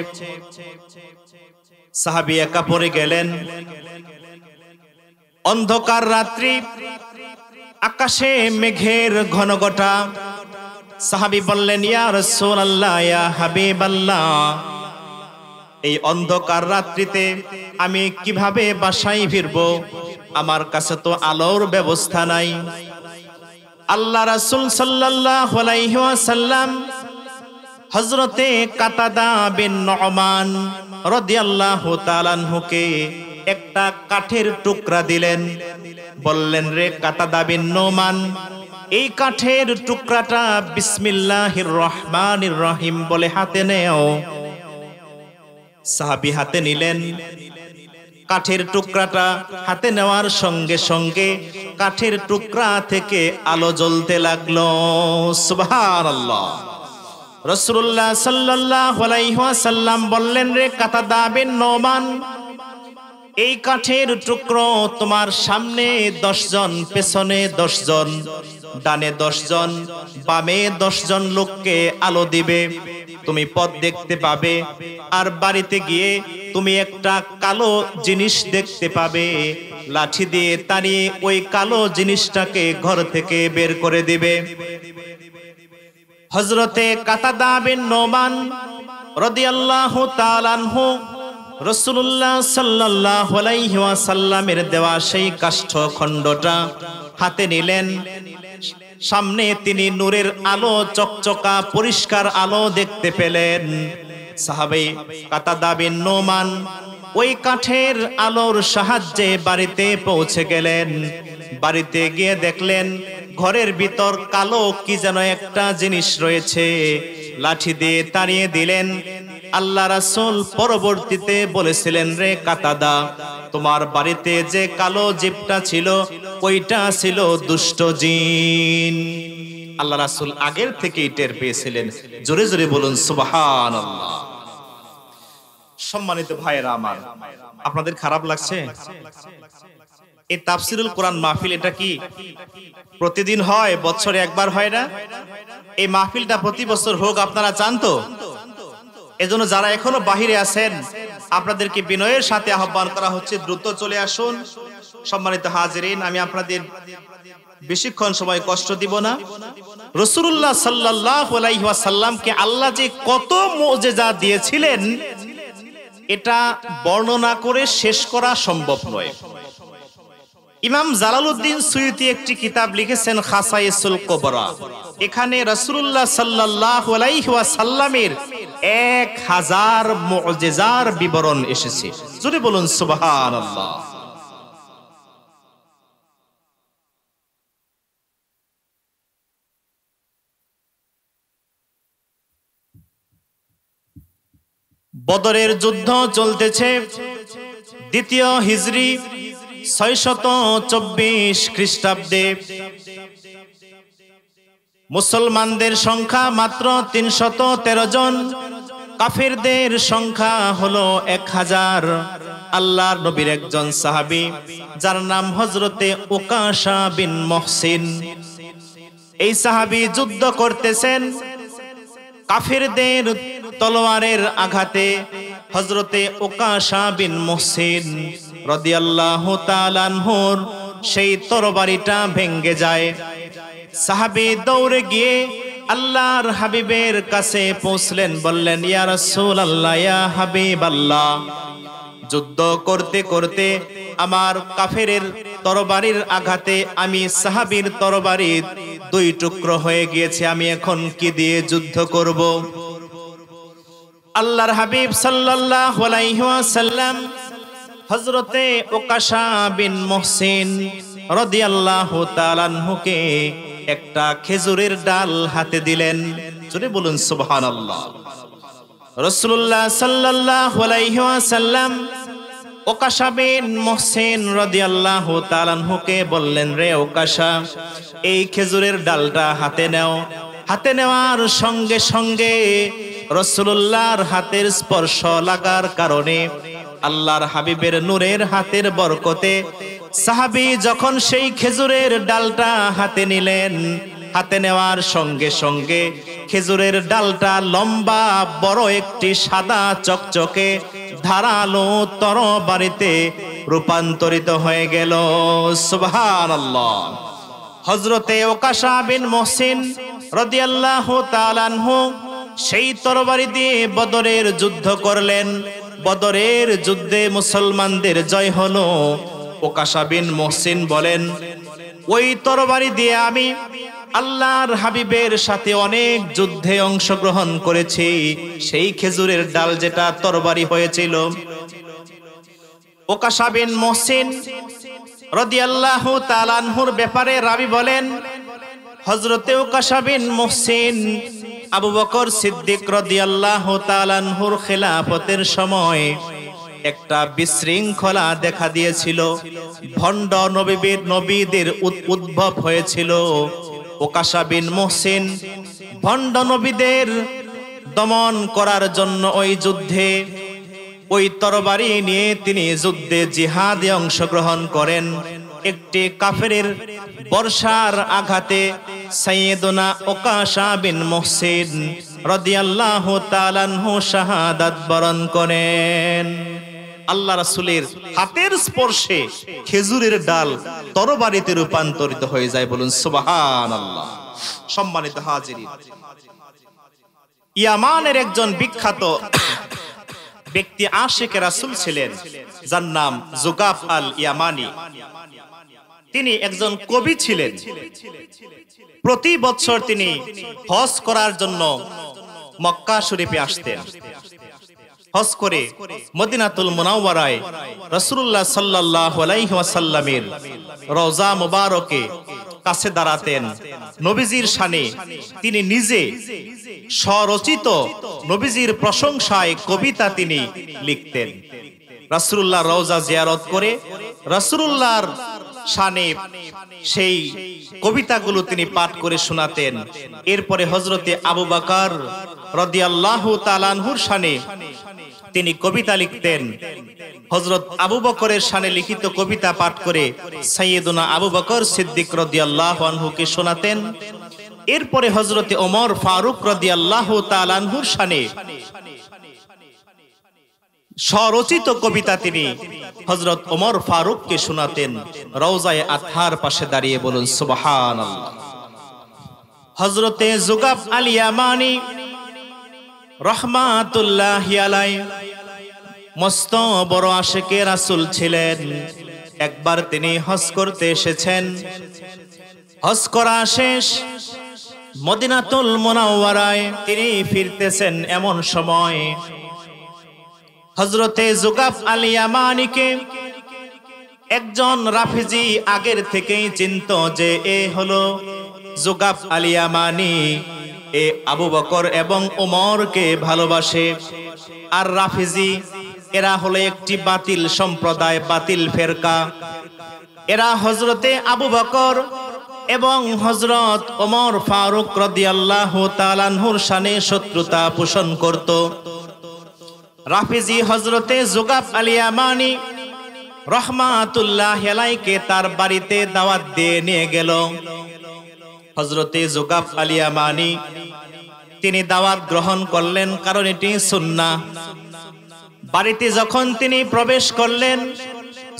সাহাবী একা পড়ে গেলেন। অন্ধকার রাত্রি, আকাশে মেঘের ঘনঘটা। সাহাবী বললেন, ইয়া রাসূলুল্লাহ, ইয়া হাবিবাল্লাহ, এই অন্ধকার রাত্রিতে আমি কিভাবে বাসায় ফিরবো? আমার কাছে তো আলোর ব্যবস্থা নাই। আল্লাহ রাসূল সাল্লাল্লাহু আলাইহি ওয়াসাল্লাম হযরতে কাতাদা বিন নুমান রাদিয়াল্লাহু তাআলা আনহুকে একটা কাঠের টুকরা দিলেন। বললেন, রে কাতাদা বিন নুমান, এই কাঠের টুকরাটা বিসমিল্লাহির রহমানির রহিম বলে হাতে নেও। সাহাবী হাতে নিলেন। কাঠের টুকরাটা হাতে নেওয়ার সঙ্গে সঙ্গে কাঠের টুকরা থেকে আলো জ্বলতে লাগলো। সুবহানাল্লাহ। রাসূলুল্লাহ সাল্লাল্লাহু আলাইহি ওয়াসাল্লাম বললেন, রে কাতাদা বিন নুমান, এই কাঠের টুকরো তোমার সামনে 10 জন, পেছনে 10 জন, ডানে 10 জন, বামে 10 জন লোককে আলো দিবে। তুমি পথ দেখতে পাবে, আর বাড়িতে গিয়ে তুমি একটা কালো জিনিস দেখতে পাবে। লাঠি দিয়ে তাড়িয়ে ওই কালো জিনিসটাকে ঘর থেকে বের করে দিবে। হযরতে কাতাদা বিন নুমান রাদিয়াল্লাহু তাআলা আনহু রাসূলুল্লাহ সাল্লাল্লাহু আলাইহি ওয়াসাল্লামের দেওয়া সেই কাষ্ঠখণ্ডটা হাতে নিলেন। সামনে তিনি নূরের আলো, চকচকা পরিষ্কার আলো দেখতে পেলেন। সাহাবী কাতাদা বিন নোমান ওই কাঠের আলোর সাহায্যে বাড়িতে পৌঁছে গেলেন। বাড়িতে গিয়ে দেখলেন ঘরের ভিতর কালো কি যেন একটা জিনিস রয়েছে। লাঠি দিয়ে তাড়িয়ে দিলেন। আল্লাহ রাসূল পরবর্তীতে বলেছিলেন, রে কাতাদা, তোমার বাড়িতে যে কালো জীবটা ছিল ওইটা ছিল দুষ্ট জিন। আল্লাহ রাসূল আগের থেকেই টের পেয়েছিলেন। জোরে জোরে বলুন সুবহানাল্লাহ। সম্মানিত ভাইয়েরা আমার, আপনাদের খারাপ লাগছে? এই তাফসিরুল কোরআন মাহফিল এটা কি প্রতিদিন হয়? বছরে একবার হয় না? এই মাহফিলটা প্রতি বছর হোক আপনারা চান তো? এজন্য যারা এখনো বাহিরে আছেন আপনাদেরকে বিনয়ের সাথে আহ্বান করা হচ্ছে, দ্রুত চলে আসুন। সম্মানিত হাজিরিন, আমি আপনাদের বেশিক্ষণ সময় কষ্ট দিব না। রাসূলুল্লাহ সাল্লাল্লাহু আলাইহি ওয়াসাল্লামকে আল্লাহ যে কত মুজিজা দিয়েছিলেন এটা বর্ণনা করে শেষ করা সম্ভব নয়। ইমাম জালালউদ্দিন সুয়ুতী একটি কিতাব লিখেছেন খাসাইসুল কুবরা। এখানে রাসূলুল্লাহ সাল্লাল্লাহু আলাইহি ওয়াসাল্লামের 1000 মুজিজার বিবরণ এসেছে। যদি বলুন সুবহানাল্লাহ। বদরের যুদ্ধ চলতেছে। দ্বিতীয় হিজরি 624 খ্রিস্টাব্দে। মুসলমানদের সংখ্যা মাত্র 313 জন, কাফিরদের সংখ্যা হলো 1000। আল্লাহর নবীর একজন সাহাবী যার নাম হযরতে উকাশা বিন মুহসিন, এই সাহাবী যুদ্ধ করতেছেন। কাফিরদের তলোয়ারের আঘাতে হযরতে উকাশা বিন মুহসিন রাদিয়াল্লাহু তাআলা আনহুর সেই তরবারিটা ভেঙে যায়। সাহাবী দৌড়ে গিয়ে আল্লাহর হাবিবের কাছে পৌঁছলেন, বললেন, ইয়া রাসূলুল্লাহ, ইয়া হাবিবাল্লাহ, যুদ্ধ করতে করতে আমার কাফেরের তরবারির আঘাতে আমি সাহাবীর তরবারি 2 টুকরো হয়ে গিয়েছে, আমি এখন কি দিয়ে যুদ্ধ করব? আল্লাহর হাবিব সাল্লাল্লাহু আলাইহি ওয়াসাল্লাম হযরতে উকাশা বিন মুহসিন রাদিয়াল্লাহু তাআলা আনহুকে একটা খেজুরের ডাল হাতে দিলেন। জোরে বলুন সুবহানাল্লাহ। রাসূলুল্লাহ সাল্লাল্লাহু আলাইহি ওয়াসাল্লাম উকাশা বিন মুহসিন রাদিয়াল্লাহু তাআলা আনহুকে বললেন, রে উকাশা, এই খেজুরের ডালটা হাতে নাও। হাতে নেওয়ার সঙ্গে সঙ্গে রাসূলুল্লাহর হাতের স্পর্শ লাগার কারণে আল্লাহর হাবিবের নূরের হাতের বরকতে সাহাবী যখন সেই খেজুরের ডালটা হাতে নিলেন, হাতে নেওয়ার সঙ্গে সঙ্গে খেজুরের ডালটা লম্বা বড় একটি সাদা চকচকে ধারালো তরবারিতে রূপান্তরিত হয়ে গেল। সুবহানাল্লাহ। হযরতে উকাশা বিন মুহসিন রাদিয়াল্লাহু তাআলা আনহু সেই তরবারি দিয়ে বদরের যুদ্ধ করলেন। বদরের যুদ্ধে মুসলমানদের জয় হলো। উকাশা বিন মুহসিন বলেন, ওই তরবারি দিয়ে আমি আল্লাহর হাবিবের সাথে অনেক যুদ্ধে অংশগ্রহণ করেছি। সেই খেজুরের ডাল যেটা তরবারি হয়েছিল। উকাশা বিন মুহসিন রাদিয়াল্লাহু তাআলা আনহুর ব্যাপারে রাবী বলেন, হযরতে উকাশা বিন মুহসিন আবু বকর সিদ্দিক রাদিয়াল্লাহু তাআলা আনহুর খেলাফতের সময় একটা বিশৃঙ্খলা দেখা দিয়েছিল। ভণ্ড নবীদের উদ্ভব হয়েছিল। উকাশা বিন মুহসিন ভণ্ড নবীদের দমন করার জন্য ওই যুদ্ধে ওই তরবারি নিয়ে তিনি যুদ্ধে জিহাদে অংশগ্রহণ করেন। একটি কাফেরের বর্ষার আঘাতে সাইয়েদুনা উকাশা বিন মুহসিন রাদিয়াল্লাহু তাআলা আনহু শাহাদাত বরণ করেন। আল্লাহ রাসূলের হাতের স্পর্শে খেজুরের ডাল তরবারিতে রূপান্তরিত হয়ে যায়। বলুন সুবহানাল্লাহ। সম্মানিত হাজিরিন, ইয়ামানের একজন বিখ্যাত ব্যক্তি আশিক রাসূল ছিলেন, যার নাম জুকাফ আল ইয়ামানি। তিনি একজন কবি ছিলেন। প্রতি বছর তিনি হজ করার জন্য মক্কা শরীফে আসতেন। হজ করে মদিনাতুল মুনাওয়ারায় রাসূলুল্লাহ সাল্লাল্লাহু আলাইহি ওয়াসাল্লামের রওজা মুবারকে কাছে দাঁড়াতেন। নবীজির শানে তিনি নিজে স্বরচিত নবীজির প্রশংসায় কবিতা তিনি লিখতেন। রাসূলুল্লাহর রওজা জিয়ারত করে রাসূলুল্লাহর শানে সেই কবিতাগুলো তিনি পাঠ করে শোনাতেন। এরপরে হযরতে আবু বকর রাদিয়াল্লাহু তাআলা আনহুর শানে তিনি কবিতা লিখতেন। হযরত আবু বকরের শানে লিখিত কবিতা পাঠ করে সাইয়েদুনা আবু বকর সিদ্দিক রাদিয়াল্লাহু আনহুকে শোনাতেন। এরপরে হযরতে ওমর ফারুক রাদিয়াল্লাহু তাআলা আনহুর শানে স্বরচিত কবিতা তিনি হযরত ওমর ফারুককে শোনাতেন। রওজায়ে আতহার পাশে দাঁড়িয়ে বলুন সুবহানাল্লাহ। হযরতে যুগাব আল ইয়ামানি রাহমাতুল্লাহি আলাইহি মস্ত বড় আশিকে রাসূল ছিলেন। একবার তিনি হজ করতে এসেছেন। হজ করা শেষ মদিনাতুল মুনাওয়ারায় তিনি ফিরতেছেন। এমন সময় হযরতে যুগাব আল ইয়ামানিকে একজন রাফিজি আগের থেকেই চিনতো যে এ হলো যুগাব আল ইয়ামানি, এ আবু বকর এবং ওমরকে ভালোবাসে। আর রাফিজি এরা হলো একটি বাতিল সম্প্রদায়, বাতিল ফেরকা। এরা হযরতে আবু বকর এবং হযরত ওমর ফারুক রাদিয়াল্লাহু তাআলা আনহুর শানে শত্রুতা পোষণ করত। রাফিজি হযরতে যুগাব আল ইয়ামানি রাহমাতুল্লাহি আলাইহিকে তার বাড়িতে দাওয়াত দিয়ে নিয়ে গেল। হযরতে যুগাব আল ইয়ামানি তিনি দাওয়াত গ্রহণ করলেন, কারণ এটি সুন্নাহ। বাড়িতে যখন তিনি প্রবেশ করলেন,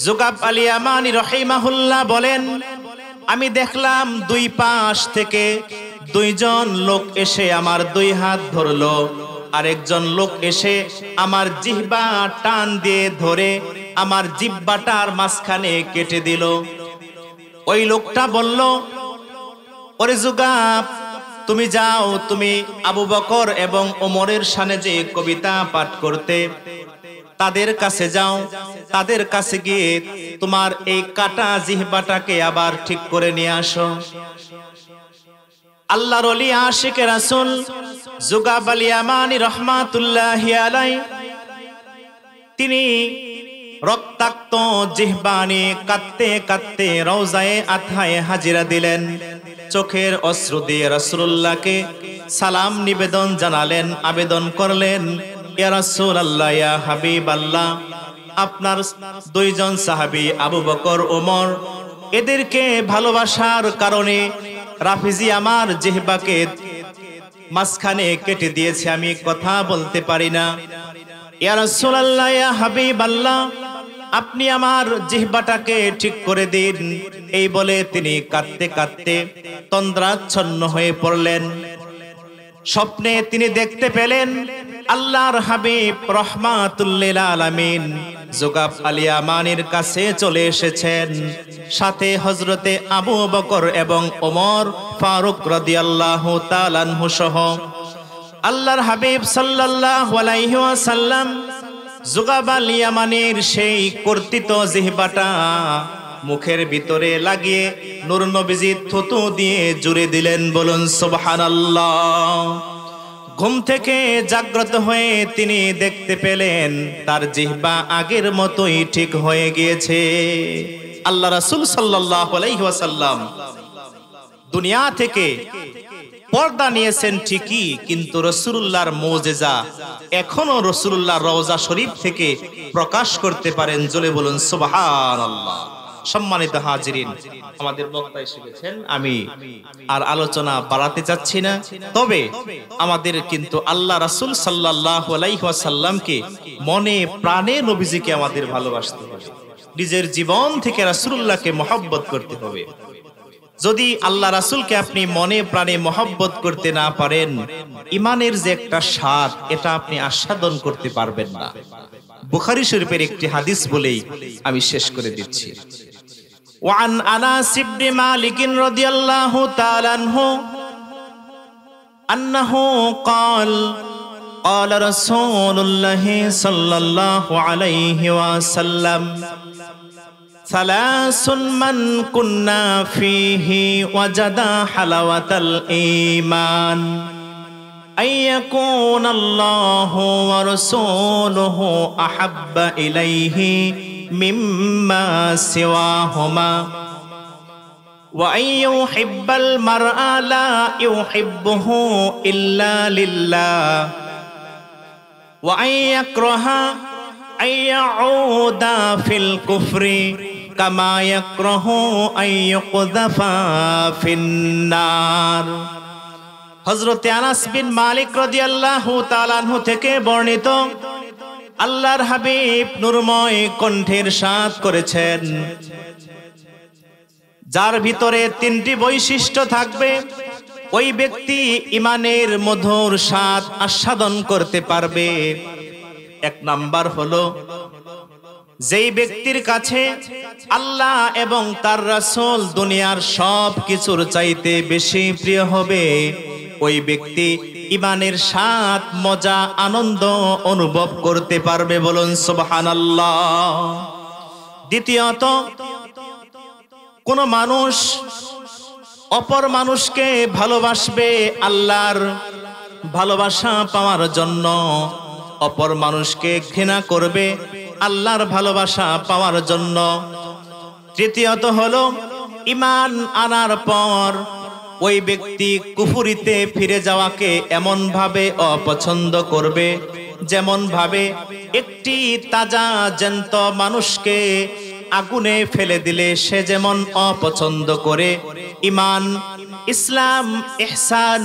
যুগাব আল ইয়ামানি রাহিমাহুল্লাহ বলেন, আমি দেখলাম দুই পাশ থেকে দুইজন লোক এসে আমার দুই হাত ধরলো, আরেকজন লোক এসে আমার জিহ্বা টান দিয়ে ধরে আমার জিহ্বাটার মাঝখানে কেটে দিল। ওই লোকটা বলল, ওরে যুগাব, তুমি যাও, তুমি আবু বকর এবং ওমরের শানে যে কবিতা পাঠ করতে, তাদের কাছে যাও, তাদের কাছে গিয়ে তোমার এই কাটা জিহ্বাটাকে আবার ঠিক করে নিয়ে আসো। আল্লাহর ওলি আশিকে রাসূল যুগাব আল ইয়ামানি রাহমাতুল্লাহি আলাইহি তিনি রক্তাক্ত জিহ্বা নিয়ে কাঁদতে কাঁদতে রওজায়ে আতহায়ে হাজিরা দিলেন। চোখের অশ্রু দিয়ে রাসূলুল্লাহকে সালাম নিবেদন জানালেন, আবেদন করলেন, ইয়া রাসূলুল্লাহ, ইয়া হাবিবাল্লাহ, আপনার দুইজন সাহাবী আবু বকর ওমর, এদেরকে ভালোবাসার কারণে রাফিজি আমার জিহ্বাকে মাঝখানে কেটে দিয়েছে, আমি কথা বলতে পারি না। ইয়া রাসূলুল্লাহ, ইয়া হাবিবাল্লাহ, আপনি আমার জিহ্বাটাকে ঠিক করে দিন। এই বলে তিনি কাঁদতে কাঁদতে তন্দ্রাচ্ছন্ন হয়ে পড়লেন। স্বপ্নে তিনি দেখতে পেলেন আল্লাহর হাবিব রাহমাতুল লিল আলামিন যুগাব আল ইয়ামানির কাছে চলে এসেছেন, সাথে হযরতে আবু বকর এবং ওমর ফারুক রাদিয়াল্লাহু তাআলা আনহু সহ। আল্লাহর হাবিব সাল্লাল্লাহু আলাইহি ওয়াসাল্লাম যুগাব আল ইয়ামানির সেই কর্তিত জিহ্বাটা মুখের ভিতরে লাগিয়ে নূর নবীজি থুতু দিয়ে জুড়ে দিলেন। বলুন সুবহানাল্লাহ। ঘুম থেকে জাগ্রত হয়ে তিনি দেখতে পেলেন তার জিহ্বা আগের মতোই ঠিক হয়ে গিয়েছে। আল্লাহ রাসূল সাল্লাল্লাহু আলাইহি ওয়াসাল্লাম দুনিয়া থেকে পর্দা নিয়েছেন ঠিকই, কিন্তু রাসূলুল্লাহর মুজিজা এখনো রাসূলুল্লাহর রওজা শরীফ থেকে প্রকাশ করতে পারেন। জোরে বলুন সুবহানাল্লাহ। সম্মানিত হাজিরিন, আমাদের বক্তা এসে গেছেন, আমি আর আলোচনা বাড়াতে চাচ্ছি না। তবে আমাদের কিন্তু আল্লাহ রাসূল সাল্লাল্লাহু আলাইহি ওয়াসাল্লামকে মনে প্রাণে নবীজিকে আমাদের ভালোবাসতে হবে, নিজের জীবন থেকে রাসূলুল্লাহকে মহব্বত করতে হবে। যদি আল্লাহ রাসূলকে আপনি মনে প্রাণে মহব্বত করতে না পারেন, ইমানের যে একটা স্বাদ, এটা আপনি আস্বাদন করতে পারবেন না। বুখারী শরীফের একটি হাদিস বলেই আমি শেষ করে দিচ্ছি। وعن أنس بن مالك رضي الله تعالى عنه أنه قال قال رسول الله صلى الله عليه وسلم ثلاث من كنا فيه وجد حلاوة الإيمان أن يكون الله ورسوله أحب إليه مما سواهما وأن يحب المرء لا يحبه إلا لله وأن يكره أن يعود في الكفر كما يكره أن يقذف في النار। হযরত আনাস বিন মালিক রাদিয়াল্লাহু তাআলা আনহু থেকে বর্ণিত, আল্লাহর হাবিব নূরময় কণ্ঠের সাথ করেছেন, যার ভিতরে তিনটি বৈশিষ্ট্য থাকবে ওই ব্যক্তি ইমানের মধুর স্বাদ আস্বাদন করতে পারবে। এক নাম্বার হলো, যেই ব্যক্তির কাছে আল্লাহ এবং তার রাসূল দুনিয়ার সব কিছুর চাইতে বেশি প্রিয় হবে, ওই ব্যক্তি ইমানের স্বাদ মজা আনন্দ অনুভব করতে পারবে। বলুন সুবহানাল্লাহ। দ্বিতীয়ত, কোন মানুষ অপর মানুষকে ভালোবাসবে আল্লাহর ভালোবাসা পাওয়ার জন্য, অপর মানুষকে ঘৃণা করবে আল্লাহর ভালোবাসা পাওয়ার জন্য। তৃতীয়ত হলো, ঈমান আনার পর ওই ব্যক্তি কুফরিতে ফিরে যাওয়াকে এমন ভাবে অপছন্দ করবে যেমন ভাবে একটি তাজা জ্যান্ত মানুষকে আগুনে ফেলে দিলে সে যেমন অপছন্দ করে। ঈমান, ইসলাম, ইহসান,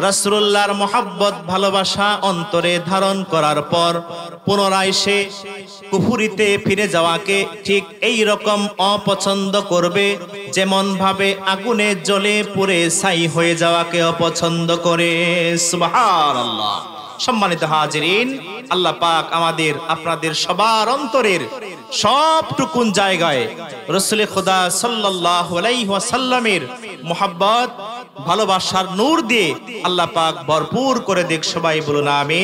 রাসূলুল্লাহর মহব্বত ভালোবাসা অন্তরে ধারণ করার পর পুনরায় সে কুফরিতে ফিরে যাওয়াকে ঠিক এই রকম অপছন্দ করবে যেমন ভাবে আগুনে জ্বলে পুড়ে ছাই হয়ে যাওয়াকে অপছন্দ করে। সুবহানাল্লাহ। সম্মানিত হাজিরিন, আল্লাহ পাক আমাদের আপনাদের সবার অন্তরের সবটুকুন জায়গায় রাসূল খুদা সাল্লাল্লাহু আলাইহি ওয়াসাল্লামের মুহাব্বত ভালোবাসার নূর দিয়ে আল্লাহ পাক ভরপুর করে দেখ। সবাই বলুন আমিন।